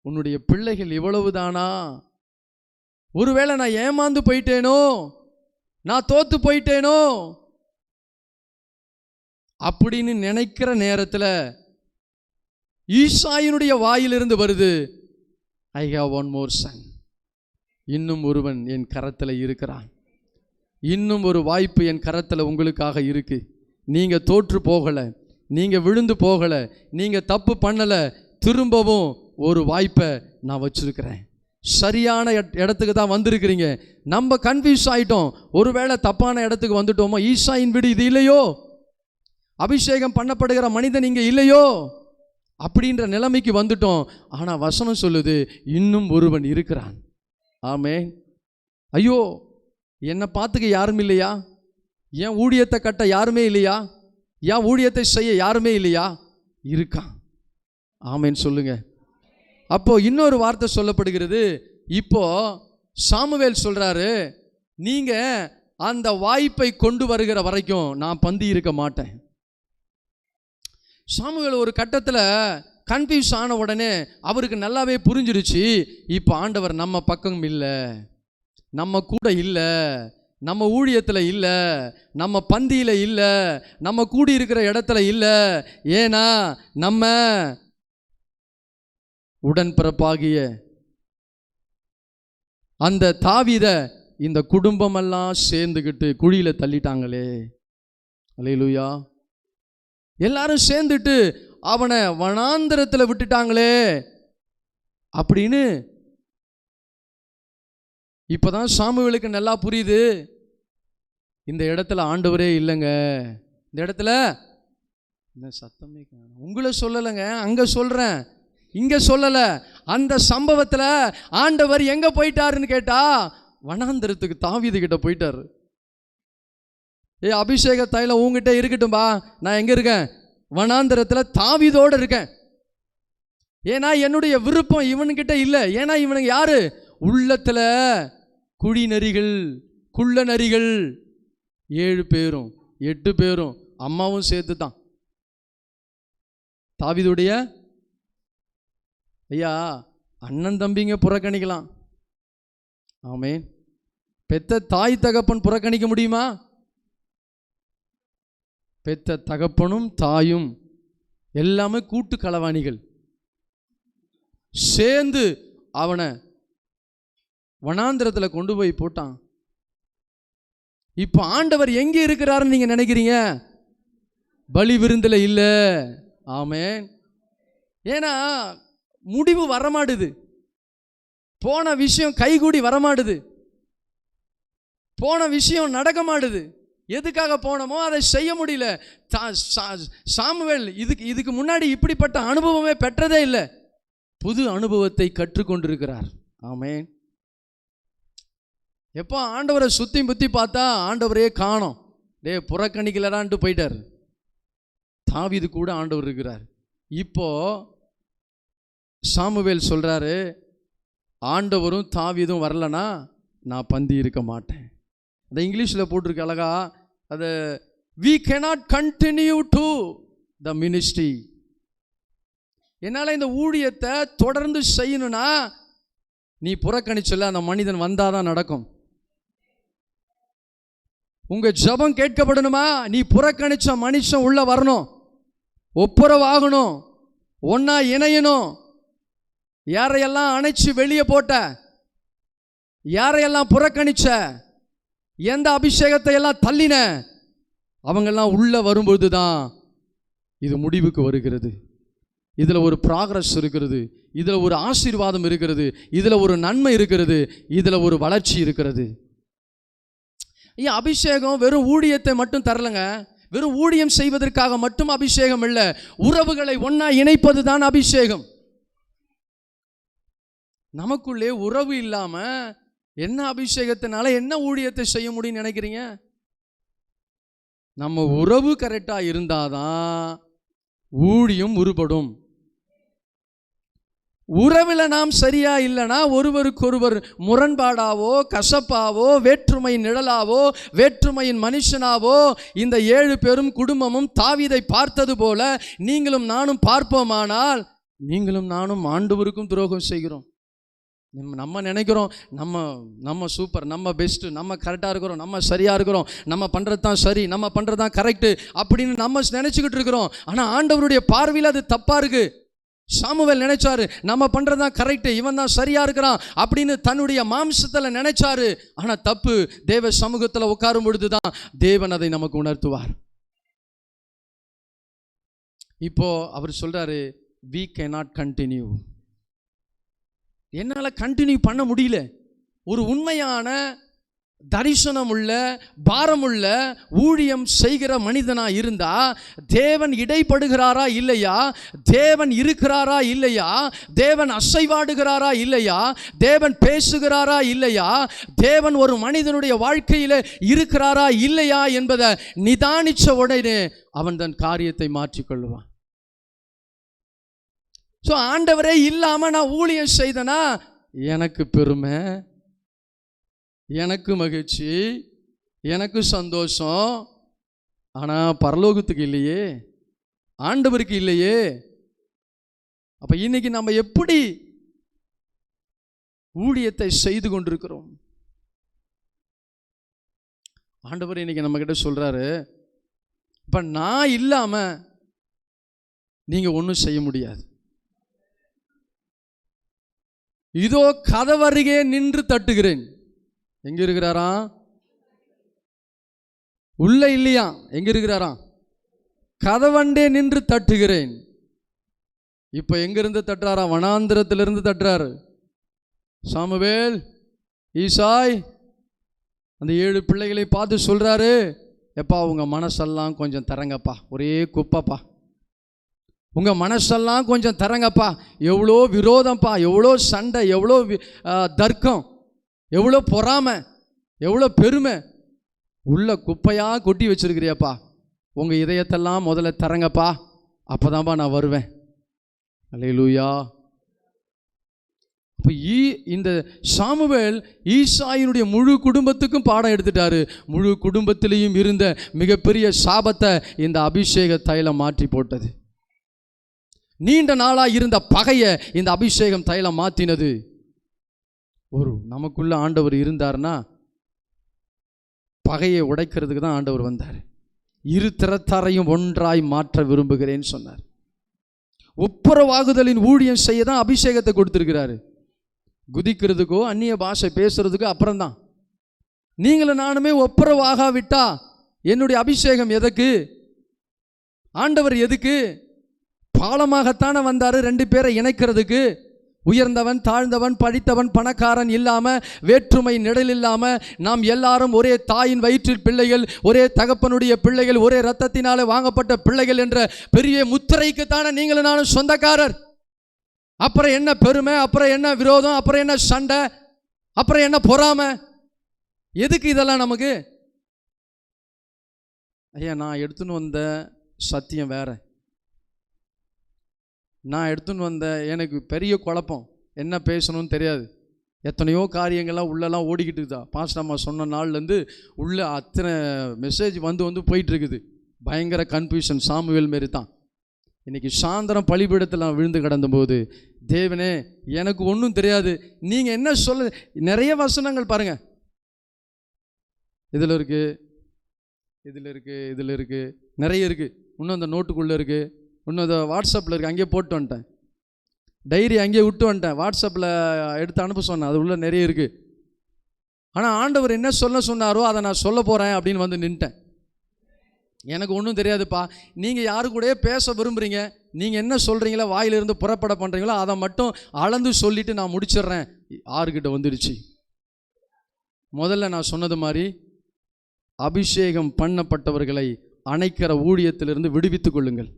உன்னுடைய பிள்ளைகள் இவ்வளவுதானா? ஒருவேளை நான் ஏமாந்து போயிட்டேனோ, நான் தோத்து போயிட்டேனோ அப்படின்னு நினைக்கிற நேரத்தில் ஈசாயினுடைய வாயிலிருந்து வருது, I have one more son. இன்னும் ஒருவன் என் கரத்தில் இருக்கிறான். இன்னும் ஒரு வாய்ப்பு என் கரத்தில் உங்களுக்காக இருக்கு. நீங்கள் தோற்று போகலை, நீங்கள் விழுந்து போகலை, நீங்கள் தப்பு பண்ணலை. திரும்பவும் ஒரு வாய்ப்பை நான் வச்சிருக்கிறேன். சரியான இடத்துக்கு தான் வந்திருக்கிறீங்க. நம்ம கன்ஃபியூஸ் ஆகிட்டோம். ஒருவேளை தப்பான இடத்துக்கு வந்துட்டோமோ? ஈசாயின் வீடு இது இல்லையோ? அபிஷேகம் பண்ணப்படுகிற மனிதன் இங்கே இல்லையோ? அப்படின்ற நிலைமைக்கு வந்துட்டோம். ஆனால் வசனம் சொல்லுது, இன்னும் ஒருவன் இருக்கிறான். ஆமே. ஐயோ, என்னை பார்த்துக்க யாரும் இல்லையா? ஏன் ஊழியத்தை கட்ட யாருமே இல்லையா? ஏன் ஊழியத்தை செய்ய யாருமே இல்லையா? இருக்கான். ஆமேன்னு சொல்லுங்க. அப்போ இன்னொரு வார்த்தை சொல்லப்படுகிறது. இப்போ சாமுவேல் சொல்றாரு, நீங்க அந்த வாய்ப்பை கொண்டு வருகிற வரைக்கும் நான் பந்தி இருக்க மாட்டேன். சாமுவேல் ஒரு கட்டத்தில் கன்ஃபியூஸ் ஆன உடனே அவருக்கு நல்லாவே புரிஞ்சிருச்சு, இப்போ ஆண்டவர் நம்ம பக்கம் இல்லை, நம்ம கூட இல்லை, நம்ம ஊழியத்தில் இல்லை, நம்ம பந்தியில் இல்லை, நம்ம கூடி இருக்கிற இடத்துல இல்லை. ஏன்னா நம்ம உடன்பிறப்பாகிய அந்த தாவீதை இந்த குடும்பமெல்லாம் சேர்ந்துக்கிட்டு குழியில் தள்ளிட்டாங்களே. அல்லேலூயா. எல்லாரும் சேர்ந்துட்டு அவனை வனாந்தரத்தில் விட்டுட்டாங்களே அப்படின்னு இப்போதான் சாமுவேலுக்கு நல்லா புரியுது. இந்த இடத்துல ஆண்டவரே இல்லைங்க. இந்த இடத்துல என்ன சத்தமே காணோம். உங்களை சொல்லலைங்க, அங்கே சொல்கிறேன், இங்கே சொல்லலை. அந்த சம்பவத்தில் ஆண்டவர் எங்கே போயிட்டாருன்னு கேட்டா, வனாந்தரத்துக்கு தாவீது கிட்ட போயிட்டார். அபிஷேக தைலம் உங்ககிட்ட இருக்கட்டும்பா, நான் எங்கே இருக்கேன்? வனாந்தரத்தில் தாவீதோடு இருக்கேன். ஏன்னா என்னுடைய விருப்பம் இவனுக்கிட்ட இல்லை. ஏன்னா இவனுக்கு யாரு? உள்ளத்தில் குழி நரிகள், குள்ள நரிகள் 7 பேரும் 8 பேரும் அம்மாவும் சேர்த்து தான். தாவீதுடைய ஐயா அண்ணன் தம்பிங்க புறக்கணிக்கலாம். ஆமென். பெத்த தாய் தகப்பன் புறக்கணிக்க முடியுமா? பெத்த தகப்பனும் தாயும் எல்லாமே கூட்டு களவாணிகள் சேர்ந்து அவனை வனாந்திரத்தில் கொண்டு போய் போட்டான். இப்போ ஆண்டவர் எங்கே இருக்கிறாருன்னு நீங்க நினைக்கிறீங்க? பலி விருந்தில் இல்லை. ஆமென். ஏன்னா முடிவு வரமாடுது, போன விஷயம் கைகூடி வரமாடுது, போன விஷயம் நடக்க மாட்டுது. எதுக்காக போனோமோ அதை செய்ய முடியல. சாமுவேல் இதுக்கு முன்னாடி இப்படிப்பட்ட அனுபவமே பெற்றதே இல்லை. புது அனுபவத்தை கற்றுக்கொண்டிருக்கிறார். ஆமென். எப்போ ஆண்டவரை சுத்தி புத்தி பார்த்தா ஆண்டவரே காணோம். புறக்கணிக்கலடான்ட்டு போயிட்டார். தாவீது கூட ஆண்டவர் இருக்கிறார். இப்போ சாமுவேல் சொல்றாரு, ஆண்டவரும் தாவீதும் வரலனா நான் பந்தி இருக்க மாட்டேன். அந்த இங்கிலீஷில் போட்டிருக்க அழகா, அது we cannot continue to the ministry. என்னால் இந்த ஊழியத்தை தொடர்ந்து செய்யணும்னா நீ புறக்கணிச்சல அந்த மனிதன் வந்தாதான் நடக்கும். உங்க ஜெபம் கேட்கப்படணுமா? நீ புறக்கணிச்ச மனுஷன் உள்ள வரணும், ஒப்புரவாகணும், ஒன்னா இணையணும். யாரையெல்லாம் அணைச்சு வெளியே போட்ட, யாரையெல்லாம் புறக்கணிச்ச, எந்த அபிஷேகத்தை எல்லாம் தள்ளின, அவங்கெல்லாம் உள்ள வரும்பொழுது தான் இது முடிவுக்கு வருகிறது. இதில் ஒரு ப்ராக்ரஸ் இருக்கிறது, இதில் ஒரு ஆசீர்வாதம் இருக்கிறது, இதில் ஒரு நன்மை இருக்கிறது, இதில் ஒரு வளர்ச்சி இருக்கிறது. ஏன் அபிஷேகம் வெறும் ஊழியத்தை மட்டும் தரலங்க. வெறும் ஊழியம் செய்வதற்காக மட்டும் அபிஷேகம் இல்லை, உறவுகளை ஒன்றா இணைப்பது தான் அபிஷேகம். நமக்குள்ளே உறவு இல்லாம என்ன அபிஷேகத்தினால என்ன ஊழியத்தை செய்ய முடியும்னு நினைக்கிறீங்க? நம்ம உறவு கரெக்டா இருந்தாதான் ஊழியம் உருப்படும். உறவில் நாம் சரியா இல்லைனா ஒருவருக்கொருவர் முரண்பாடாவோ கசப்பாவோ வேற்றுமையின் நிழலாவோ வேற்றுமையின் மனுஷனாவோ இந்த 7 பேரும் குடும்பமும் தாவீதை பார்த்தது போல நீங்களும் நானும் பார்ப்போமானால் நீங்களும் நானும் ஆண்டவருக்கும் துரோகம் செய்கிறோம். நம்ம நினைக்கிறோம் நம்ம சூப்பர், நம்ம பெஸ்ட்டு, நம்ம கரெக்டாக இருக்கிறோம், நம்ம சரியாக இருக்கிறோம், நம்ம பண்ணுறது தான் சரி, நம்ம பண்ணுறது தான் கரெக்டு அப்படின்னு நம்ம நினச்சிக்கிட்டு இருக்கிறோம். ஆனால் ஆண்டவருடைய பார்வையில் அது தப்பாக இருக்குது. சாமுவேல் நினைச்சாரு நம்ம பண்ணுறது தான் கரெக்டு, இவன் தான் சரியாக இருக்கிறான் அப்படின்னு தன்னுடைய மாம்சத்தில் நினைச்சாரு. ஆனால் தப்பு. தேவ சமூகத்தில் உட்காரும் பொழுது தான் தேவன் அதை நமக்கு உணர்த்துவார். இப்போ அவர் சொல்றாரு, we cannot continue. என்னால் கண்டினியூ பண்ண முடியல. ஒரு உண்மையான தரிசனம் உள்ள பாரமுள்ள ஊழியம் செய்கிற மனிதனா இருந்தா தேவன் இடைப்படுகிறாரா இல்லையா, தேவன் இருக்கிறாரா இல்லையா, தேவன் அசைவாடுகிறாரா இல்லையா, தேவன் பேசுகிறாரா இல்லையா, தேவன் ஒரு மனிதனுடைய வாழ்க்கையில் இருக்கிறாரா இல்லையா என்பதை நிதானிச்ச உடனே அவன் தன் காரியத்தை மாற்றிக்கொள்வான். ஸோ ஆண்டவரே இல்லாமல் நான் ஊழியம் செய்தனா எனக்கு பெருமை, எனக்கு மகிழ்ச்சி, எனக்கு சந்தோஷம். ஆனால் பரலோகத்துக்கு இல்லையே, ஆண்டவருக்கு இல்லையே. அப்போ இன்னைக்கு நம்ம எப்படி ஊழியத்தை செய்து கொண்டிருக்கிறோம்? ஆண்டவர் இன்னைக்கு நம்ம கிட்ட சொல்றாரு, இப்போ நான் இல்லாமல் நீங்கள் ஒன்றும் செய்ய முடியாது. இதோ கதவருகே நின்று தட்டுகிறேன். எங்க இருக்கிறாராம்? உள்ள இல்லையா? எங்க இருக்கிறாராம்? கதவண்டே நின்று தட்டுகிறேன். இப்ப எங்கிருந்து தட்டுறாராம்? வனாந்திரத்திலிருந்து தட்டுறாரு. சாமுவேல், ஈசாய் அந்த 7 பிள்ளைகளை பார்த்து சொல்றாரு, எப்பா உங்க மனசெல்லாம் கொஞ்சம் தரங்கப்பா, ஒரே குப்பப்பா, உங்கள் மனசெல்லாம் கொஞ்சம் தரங்கப்பா. எவ்வளோ விரோதம்ப்பா, எவ்வளோ சண்டை, எவ்வளோ தர்க்கம், எவ்வளோ பொறாமை, எவ்வளோ பெருமை உள்ள குப்பையாக கொட்டி வச்சிருக்கிறியாப்பா. உங்கள் இதயத்தெல்லாம் முதல்ல தரங்கப்பா, அப்போ தான்ப்பா நான் வருவேன். அல்லேலூயா. அப்போ இந்த சாமுவேல் ஈசாயினுடைய முழு குடும்பத்துக்கும் பாடம் எடுத்துட்டாரு. முழு குடும்பத்திலையும் இருந்த மிகப்பெரிய சாபத்தை இந்த அபிஷேக தைலம் மாற்றி போட்டது. நீண்ட நாளாக இருந்த பகையை இந்த அபிஷேகம் தைலம் மாற்றினது. ஒரு நமக்குள்ள ஆண்டவர் இருந்தார்னா பகையை உடைக்கிறதுக்கு தான் ஆண்டவர் வந்தார். 2 திறத்தாரையும் ஒன்றாய் மாற்ற விரும்புகிறேன்னு சொன்னார். ஒப்புரவாகுதலின் ஊழியம் செய்ய தான் அபிஷேகத்தை கொடுத்துருக்கிறாரு. குதிக்கிறதுக்கோ அந்நிய பாஷை பேசுறதுக்கோ அப்புறம்தான். நீங்களும் நானுமே ஒப்புரவாகாவிட்டா என்னுடைய அபிஷேகம் எதுக்கு? ஆண்டவர் எதுக்கு? பாலமாகத்தானே வந்தார் 2 பேரை இணைக்கிறதுக்கு. உயர்ந்தவன் தாழ்ந்தவன் படித்தவன் பணக்காரன் இல்லாமல், வேற்றுமை நிழல் இல்லாமல், நாம் எல்லாரும் ஒரே தாயின் வயிற்றில் பிள்ளைகள், ஒரே தகப்பனுடைய பிள்ளைகள், ஒரே இரத்தத்தினாலே வாங்கப்பட்ட பிள்ளைகள் என்ற பெரிய முத்திரைக்குத்தானே நீங்களும் நானும் சொந்தக்காரர். அப்புறம் என்ன பெருமை, அப்புறம் என்ன விரோதம், அப்புறம் என்ன சண்டை, அப்புறம் என்ன பொறாமை? எதுக்கு இதெல்லாம் நமக்கு? ஐயா, நான் எடுத்துன்னு வந்த சத்தியம் வேற, நான் எடுத்துன்னு வந்த எனக்கு பெரிய குழப்பம், என்ன பேசணும்னு தெரியாது, எத்தனையோ காரியங்கள்லாம் உள்ளெல்லாம் ஓடிக்கிட்டு இருக்குதா. பாஸ்டர் அம்மா சொன்ன நாள்லேருந்து உள்ள அத்தனை மெசேஜ் வந்து போயிட்டுருக்குது. பயங்கர கன்ஃபியூஷன். சாமுவேல் மாரி தான். இன்றைக்கி சாயந்தரம் பலிபீடத்தில் நான் விழுந்து கிடந்தபோது, தேவனே எனக்கு ஒன்றும் தெரியாது, நீங்கள் என்ன சொல்ல. நிறைய வசனங்கள் பாருங்கள், இதில் இருக்குது, இதில் இருக்குது, இதில் இருக்குது, நிறைய இருக்குது. இன்னும் அந்த நோட்டுக்குள்ளே இருக்குது, இன்னும் அந்த வாட்ஸ்அப்பில் இருக்குது. அங்கேயே போட்டு வந்துட்டேன். டைரி அங்கேயே விட்டு வந்துட்டேன். வாட்ஸ்அப்பில் எடுத்து அனுப்ப சொன்னேன். அது உள்ள நிறைய இருக்குது. ஆனால் ஆண்டவர் என்ன சொல்ல சொன்னாரோ அதை நான் சொல்ல போகிறேன் அப்படின்னு வந்து நின்ட்டேன். எனக்கு ஒன்றும் தெரியாதுப்பா. நீங்கள் யாரு கூடயே பேச விரும்புகிறீங்க, நீங்கள் என்ன சொல்கிறீங்களோ, வாயிலிருந்து புறப்பட பண்ணுறீங்களோ அதை மட்டும் அளந்து சொல்லிவிட்டு நான் முடிச்சிடுறேன். 6 கிட்ட வந்துடுச்சு. முதல்ல நான் சொன்னது மாதிரி அபிஷேகம் பண்ணப்பட்டவர்களை அணைக்கிற ஊழியத்திலிருந்து விடுவித்துக் கொள்ளுங்கள்.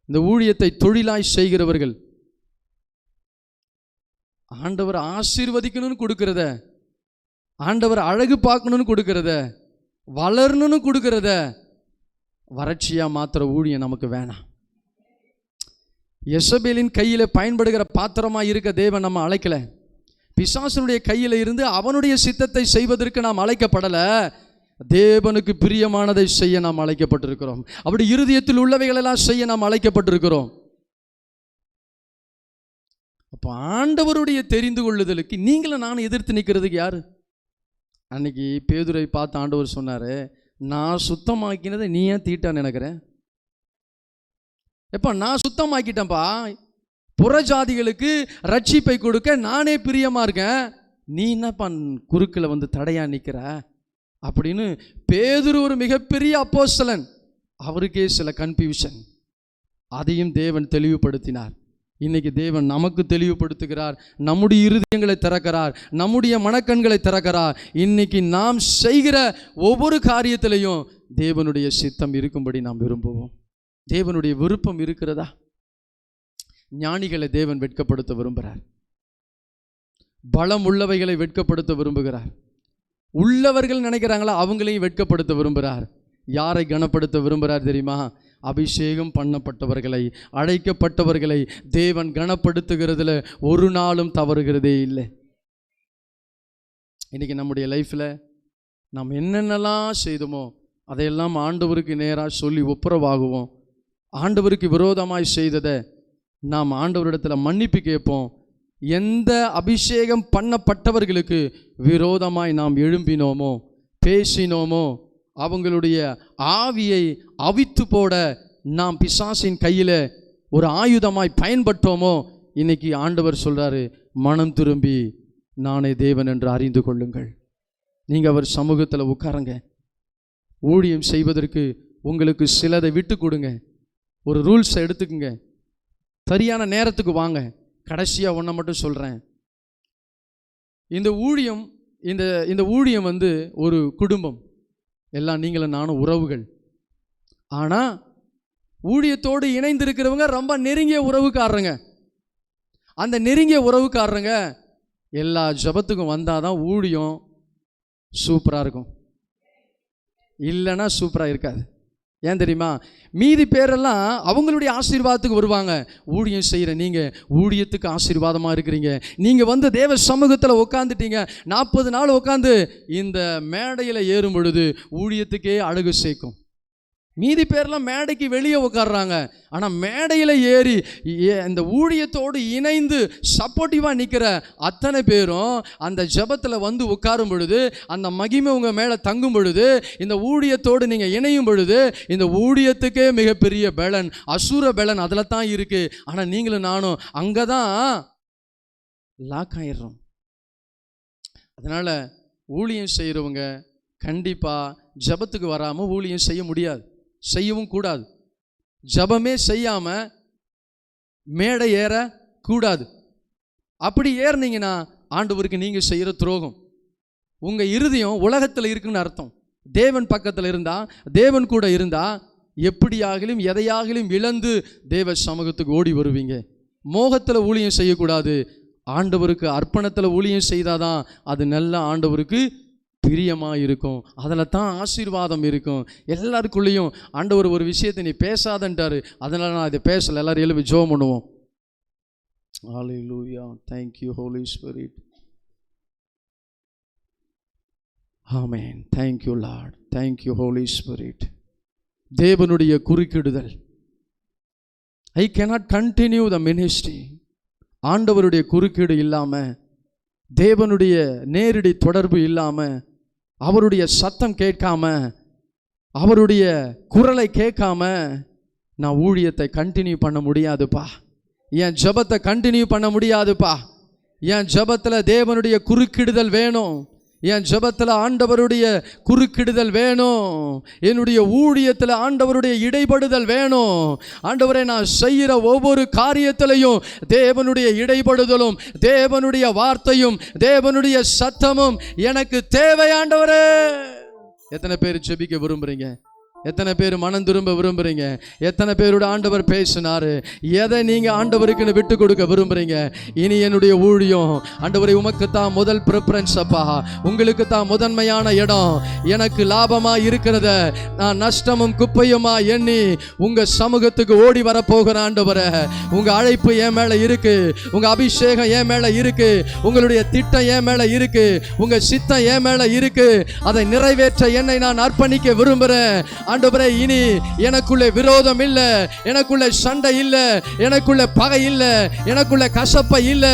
இந்த ஊழியத்தை தொழிலாய் செய்கிறவர்கள், ஆண்டவர் ஆசீர்வதிக்கணும்னு கொடுக்கறத, ஆண்டவர் அழகு பார்க்கணும்னு கொடுக்கறத, வளரணும்னு கொடுக்கறத வறட்சியா மாத்திர ஊழியம் நமக்கு வேணாம். யெசபேலின் கையில பயன்படுகிற பாத்திரமா இருக்க தேவன் நம்ம அழைக்கல. பிசாசனுடைய கையில இருந்து அவனுடைய சித்தத்தை செய்வதற்கு நாம் அழைக்கப்படல. தேவனுக்கு பிரியமானதை செய்ய நாம் அழைக்கப்பட்டிருக்கிறோம். அப்படி இருதயத்தில் உள்ளவைகள் எல்லாம் செய்ய நாம் அழைக்கப்பட்டிருக்கிறோம். அப்போ ஆண்டவருடைய தெரிந்து கொள்ளுதலுக்கு நீங்களும் நானும் எதிர்த்து நிற்கிறதுக்கு யாரு? அன்னைக்கு பேதுரை பார்த்து ஆண்டவர் சொன்னாரு, நான் சுத்தமாக்கினதை நீ ஏன் தீட்டான்னு நினைக்கிறேன்? எப்பா நான் சுத்தமாக்கிட்டேன்ப்பா, புறஜாதிகளுக்கு ரட்சிப்பை கொடுக்க நானே பிரியமா இருக்கேன், நீ என்னப்பா குறுக்கில் வந்து தடையா நிற்கிற அப்படின்னு பேதுரு ஒரு மிகப்பெரிய அப்போஸ்தலன், அவருக்கே சில கன்ஃபியூஷன். அதையும் தேவன் தெளிவுபடுத்தினார். இன்னைக்கு தேவன் நமக்கு தெளிவுபடுத்துகிறார், நம்முடைய இருதயங்களை திறக்கிறார், நம்முடைய மனக்கண்களை திறக்கிறார். இன்னைக்கு நாம் செய்கிற ஒவ்வொரு காரியத்திலையும் தேவனுடைய சித்தம் இருக்கும்படி நாம் விரும்புவோம். தேவனுடைய விருப்பம் இருக்கிறதா? ஞானிகளை தேவன் வெட்கப்படுத்த விரும்புகிறார். பலம் உள்ளவைகளை வெட்கப்படுத்த விரும்புகிறார். உள்ளவர்கள் நினைக்கிறாங்களா அவங்களையும் வெட்கப்படுத்த விரும்புகிறார். யாரை கனப்படுத்த விரும்புகிறார் தெரியுமா? அபிஷேகம் பண்ணப்பட்டவர்களை, அழைக்கப்பட்டவர்களை தேவன் கனப்படுத்துகிறதுல ஒரு நாளும் தவறுகிறதே இல்லை. இன்னைக்கு நம்முடைய லைஃப்பில் நாம் என்னென்னலாம் செய்தோமோ அதையெல்லாம் ஆண்டவருக்கு நேராக சொல்லி ஒப்புரவாகுவோம். ஆண்டவருக்கு விரோதமாய் செய்ததை நாம் ஆண்டவரிடத்தில் மன்னிப்பு கேட்போம். எந்த அபிஷேகம் பண்ணப்பட்டவர்களுக்கு விரோதமாய் நாம் எழும்பினோமோ, பேசினோமோ, அவங்களுடைய ஆவியை அவித்து போட நாம் பிசாசின் கையில் ஒரு ஆயுதமாய் பயன்பட்டோமோ, இன்னைக்கு ஆண்டவர் சொல்கிறாரு, மனம் திரும்பி நானே தேவன் என்று அறிந்து கொள்ளுங்கள். நீங்கள் அவர் சமூகத்தில் உட்காருங்க. ஊழியம் செய்வதற்கு உங்களுக்கு சிலதை விட்டு கொடுங்க. ஒரு ரூல்ஸை எடுத்துக்குங்க. சரியான நேரத்துக்கு வாங்க. கடைசியாக ஒன்றை மட்டும் சொல்கிறேன். இந்த ஊழியம் வந்து ஒரு குடும்பம். எல்லாம் நீங்களும் நானும் உறவுகள். ஆனால் ஊழியத்தோடு இணைந்திருக்கிறவங்க ரொம்ப நெருங்கிய உறவுக்காரங்க. அந்த நெருங்கிய உறவுக்காரங்க எல்லா ஜபத்துக்கும் வந்தால் தான் ஊழியம் சூப்பராக இருக்கும், இல்லைன்னா சூப்பராக இருக்காது. ஏன் தெரியுமா? மீதி பேரெல்லாம் அவங்களுடைய ஆசீர்வாதத்துக்கு வருவாங்க. ஊழியம் செய்கிற நீங்கள் ஊழியத்துக்கு ஆசீர்வாதமாக இருக்கிறீங்க. நீங்கள் வந்து தேவ சமூகத்தில் உட்காந்துட்டீங்க. 40 நாள் உட்காந்து இந்த மேடையில் ஏறும் பொழுது ஊழியத்துக்கே அழகு சேர்க்கும். மீதி பேரெல்லாம் மேடைக்கு வெளியே உட்காடுறாங்க. ஆனால் மேடையில் ஏறி இந்த ஊழியத்தோடு இணைந்து சப்போர்ட்டிவாக நிற்கிற அத்தனை பேரும் அந்த ஜபத்தில் வந்து உட்காரும் பொழுது, அந்த மகிமை உங்கள் மேலே தங்கும் பொழுது, இந்த ஊழியத்தோடு நீங்கள் இணையும் பொழுது, இந்த ஊழியத்துக்கே மிகப்பெரிய பலன், அசுர பலன் அதில் தான் இருக்குது. ஆனால் நீங்களும் நானும் அங்கே தான் லாக் ஆயிடுறோம். அதனால் ஊழியம் செய்கிறவங்க கண்டிப்பாக ஜபத்துக்கு வராமல் ஊழியம் செய்ய முடியாது, செய்யவும் கூடாது. ஜபமே செய்யாமல் மேடை ஏற கூடாது. அப்படி ஏறினீங்கன்னா ஆண்டவருக்கு நீங்கள் செய்கிற துரோகம். உங்கள் இருதயம் உலகத்தில் இருக்குன்னு அர்த்தம். தேவன் பக்கத்தில் இருந்தால், தேவன் கூட இருந்தால் எப்படியாகிலும் எதையாகிலும் இழந்து தேவ சமூகத்துக்கு ஓடி வருவீங்க. மோகத்தில் ஊழியம் செய்யக்கூடாது. ஆண்டவருக்கு அர்ப்பணத்தில் ஊழியம் செய்தாதான் அது நல்ல ஆண்டவருக்கு பிரியமாக இருக்கும். அதில் தான் ஆசீர்வாதம் இருக்கும். எல்லாருக்குள்ளேயும் ஆண்டவர் ஒரு விஷயத்தை நீ பேசாதன்ட்டாரு, அதனால் நான் இதை பேசலை. எல்லாரும் எழுப்பி ஜெபம் பண்ணுவோம். ஹல்லேலூயா. Thank you Holy Spirit. Amen. Thank you Lord. Thank you Holy Spirit. தேவனுடைய குறுக்கிடுதல். I cannot continue the ministry. ஆண்டவருடைய குறுக்கீடு இல்லாமல், தேவனுடைய நேரடி தொடர்பு இல்லாமல், அவருடைய சத்தம் கேட்காம, அவருடைய குரலை கேட்காம நான் ஊழியத்தை கண்டினியூ பண்ண முடியாதுப்பா. என் ஜபத்தை கண்டினியூ பண்ண முடியாதுப்பா. என் ஜபத்தில் தேவனுடைய குறுக்கிடுதல் வேணும். என் ஜபத்தில் ஆண்டவருடைய குறுக்கிடுதல் வேணும். என்னுடைய ஊழியத்தில் ஆண்டவருடைய இடைப்படுதல் வேணும். ஆண்டவரை நான் செய்கிற ஒவ்வொரு காரியத்திலையும் தேவனுடைய இடைப்படுதலும், தேவனுடைய வார்த்தையும், தேவனுடைய சத்தமும் எனக்கு தேவை. ஆண்டவரே, எத்தனை பேர் ஜெபிக்க விரும்புறீங்க? எத்தனை பேர் மனம் திரும்ப விரும்புறீங்க? எத்தனை பேரோட ஆண்டவர் பேசினாரு? எதை நீங்க ஆண்டவருக்குன்னு விட்டு கொடுக்க விரும்புறீங்க? இனி என்னுடைய ஊழியம் ஆண்டவரை உமக்கு தான் முதல் ப்ரிஃபரன்ஸ் அப்பா, உங்களுக்கு தான் முதன்மையான இடம், எனக்கு லாபமா இருக்கிறத நான் நஷ்டமும் குப்பையுமா எண்ணி உங்க சமூகத்துக்கு ஓடி வர போகிற ஆண்டவரே, உங்க அழைப்பு என் மேல இருக்கு, உங்க அபிஷேகம் என் மேல இருக்கு, உங்களுடைய திட்டம் என் மேல இருக்கு, உங்க சித்தம் என் மேல இருக்கு, அதை நிறைவேற்ற என்னை நான் அர்ப்பணிக்க விரும்புறேன் ஆண்டவரே. இனி எனக்குள்ள விரோதம் இல்ல, எனக்குள்ள சண்டை இல்ல, எனக்குள்ள பகை இல்ல, எனக்குள்ள கசப்பை இல்ல.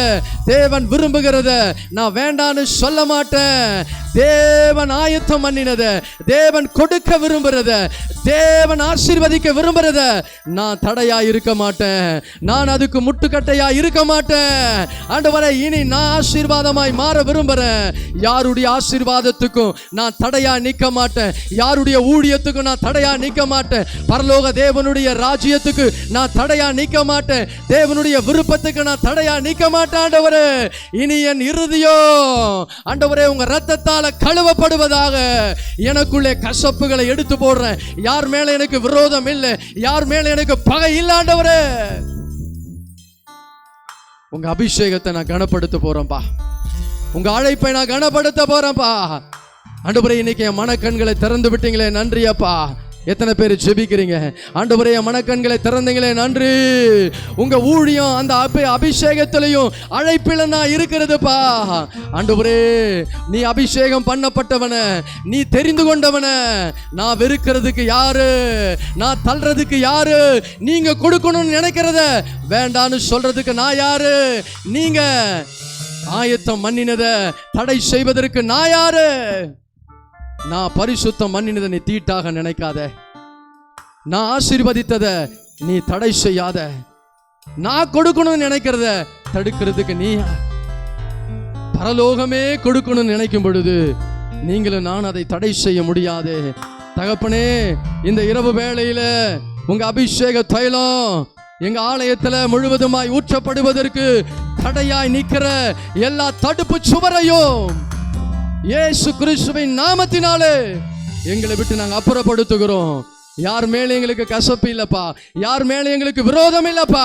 தேவன் விரும்புகிறத நான் வேண்டான்னு சொல்ல மாட்டேன். தேவன் ஆயத்தம் பண்ணினத, தேவன் கொடுக்க விரும்புறத, தேவன் ஆசீர்வதிக்க விரும்புறத நான் தடையா இருக்க மாட்டேன், நான் அதுக்கு முட்டுக்கட்டையா இருக்க மாட்டேன். ஆண்டவரே, இனி நான் ஆசீர்வாதமாய் மாற விரும்புறேன். யாருடைய ஆசீர்வாதத்துக்கும் நான் தடையா நிற்க மாட்டேன், யாருடைய ஊழியத்துக்கும் நான் தடையா நிற்க மாட்டேன், பரலோக தேவனுடைய ராஜ்யத்துக்கு நான் தடையா நிற்க மாட்டேன், தேவனுடைய விருப்பத்துக்கு நான் தடையா நிற்க மாட்டேன். ஆண்டவரே, இனி என் இருதயம் ஆண்டவரே உங்க ரத்தத்தால கழுவப்படுவதாக. எனக்குள்ளே கசப்புகளை எடுத்து போடுறேன். யார் மேல எனக்கு விரோதம் இல்லை, யார் மேல எனக்கு பகை இல்லை. ஆண்டவரே, உங்க அபிஷேகத்தை நான் கனப்படுத்த போறேன்பா, உங்க அழைப்பை நான் கனப்படுத்த போறேன்பா. ஆண்டவரே, இன்னைக்கு என் மனக்கண்களை திறந்து விட்டீங்களே, நன்றி அப்பா. எத்தனை பேர் ஜெபிக்கிறீங்க? ஆண்டவரே, மனக்கண்களை திறந்தீங்களே, நன்றி. உங்க ஊழியம் அந்த அபிஷேகத்திலையும் அழைப்பில நான் இருக்கிறதுப்பா. ஆண்டவரே, நீ அபிஷேகம் பண்ணப்பட்டவன, நீ தெரிந்து கொண்டவன, நான் வெறுக்கிறதுக்கு யாரு, நான் தள்ளுறதுக்கு யாரு, நீங்க கொடுக்கணும்னு நினைக்கிறத வேண்டான்னு சொல்றதுக்கு நான் யாரு, நீங்க ஆயத்தம் பண்ணினத தடை செய்வதற்கு நான் யாரு? நான் பரிசுத்தம் பண்ணினதை நீ தீட்டாக நினைக்காத, நான் ஆசீர்வதித்தத நீ தடை செய்யாத, நான் கொடுக்கணும்னு நினைக்கிறத தடுக்கிறதுக்கு நீ பரலோகமே கொடுக்கணும்னு நினைக்கும் பொழுது நீங்களும் நான் அதை தடை செய்ய முடியாது. தகப்பனே, இந்த இரவு வேளையில உங்க அபிஷேக தைலம் எங்க ஆலயத்துல முழுவதுமாய் ஊற்றப்படுவதற்கு தடையாய் நிற்கிற எல்லா தடுப்பு சுவரையும் இயேசு கிறிஸ்துவின் நாமத்தினாலே எங்களை விட்டு நாங்க அப்புறப்படுத்துகிறோம். யார் மேல எங்களுக்கு கசப்பு இல்லப்பா, யார் மேல எங்களுக்கு விரோதம் இல்லப்பா.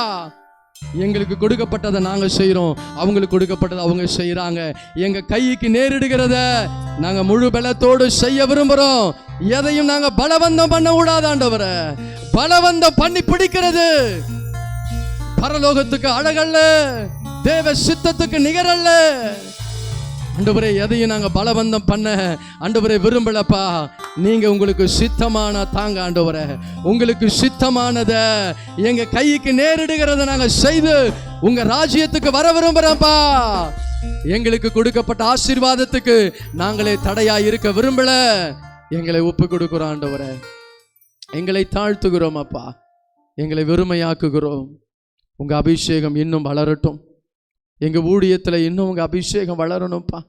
எங்களுக்கு கொடுக்கப்பட்டதை நாங்க செய்யறோம், அவங்களுக்கு கொடுக்கப்பட்டதை அவங்க செய்யறாங்க. எங்க கைக்கு நேரிடுகிறத நாங்க முழு பலத்தோடு செய்ய விரும்புறோம். எதையும் நாங்க பலவந்தம் பண்ண கூடாது ஆண்டவரே. பலவந்தம் பண்ணி பிடிக்கிறது பரலோகத்துக்கு அழகல்ல, தேவ சித்தத்துக்கு நிகரல்ல. ஆண்டவரே, எதையும் நாங்க பலவந்தம் பண்ண ஆண்டவரே விரும்பலப்பா. நீங்க உங்களுக்கு சித்தமான தாங்க ஆண்டவரே, உங்களுக்கு சித்தமானத எங்க கைக்கு நேரிடுகிறத நாங்க செய்து உங்க ராஜ்யத்துக்கு வர விரும்புறோம்ப்பா. எங்களுக்கு கொடுக்கப்பட்ட ஆசீர்வாதத்துக்கு நாங்களே தடையா இருக்க விரும்பல. எங்களை ஒப்பு கொடுக்கிறோம் ஆண்டவரே, எங்களை தாழ்த்துகிறோம் அப்பா, எங்களை வெறுமையாக்குகிறோம். உங்க அபிஷேகம் இன்னும் வளரட்டும், எங்க ஊழியத்துல இன்னும் உங்க அபிஷேகம் வளரணும்ப்பா.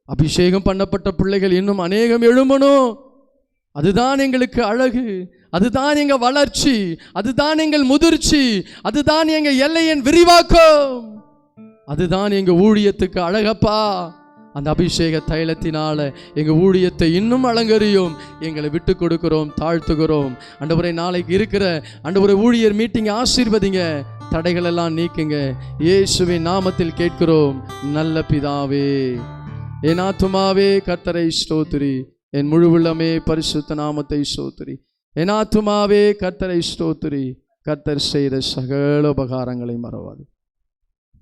அபிஷேகம் பண்ணப்பட்ட பிள்ளைகள் இன்னும் அநேகம் எழும்பணும். அதுதான் எங்களுக்கு அழகு, அதுதான் எங்க வளர்ச்சி, அதுதான் எங்கள் முதிர்ச்சி, அதுதான் எங்க எல்லையின் விரிவாக்கம், அதுதான் எங்க ஊழியத்துக்கு அழகப்பா. அந்த அபிஷேக தைலத்தினால எங்க ஊழியத்தை இன்னும் அலங்கரியும். எங்களை விட்டு கொடுக்கிறோம், தாழ்த்துகிறோம். ஆண்டவரே, நாளைக்கு இருக்கிற ஆண்டவரே ஊழியர் மீட்டிங் ஆசீர்வதிங்க, தடைகள் எல்லாம் நீக்குங்க. இயேசுவின் நாமத்தில் கேட்கிறோம் நல்ல பிதாவே. என் ஆத்துமாவே கர்த்தரை ஸ்தோத்திரி, என் முழு உள்ளமே பரிசுத்த நாமத்தை ஸ்தோத்திரி. என் ஆத்துமாவே கர்த்தரை ஸ்தோத்திரி, கர்த்தர் செய்த சகல உபகாரங்களை மறவாது.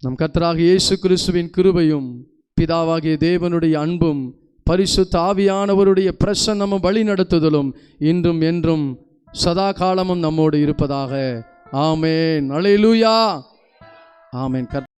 நம் கர்த்தராகிய இயேசு கிறிஸ்துவின் கிருபையும் பிதாவாகிய தேவனுடைய அன்பும் பரிசுத்த ஆவியானவருடைய பிரசன்னமும் வழி நடத்துதலும் இன்றும் என்றும் சதா காலமும் நம்மோடு இருப்பதாக. ஆமென். அல்லேலூயா. ஆமென்.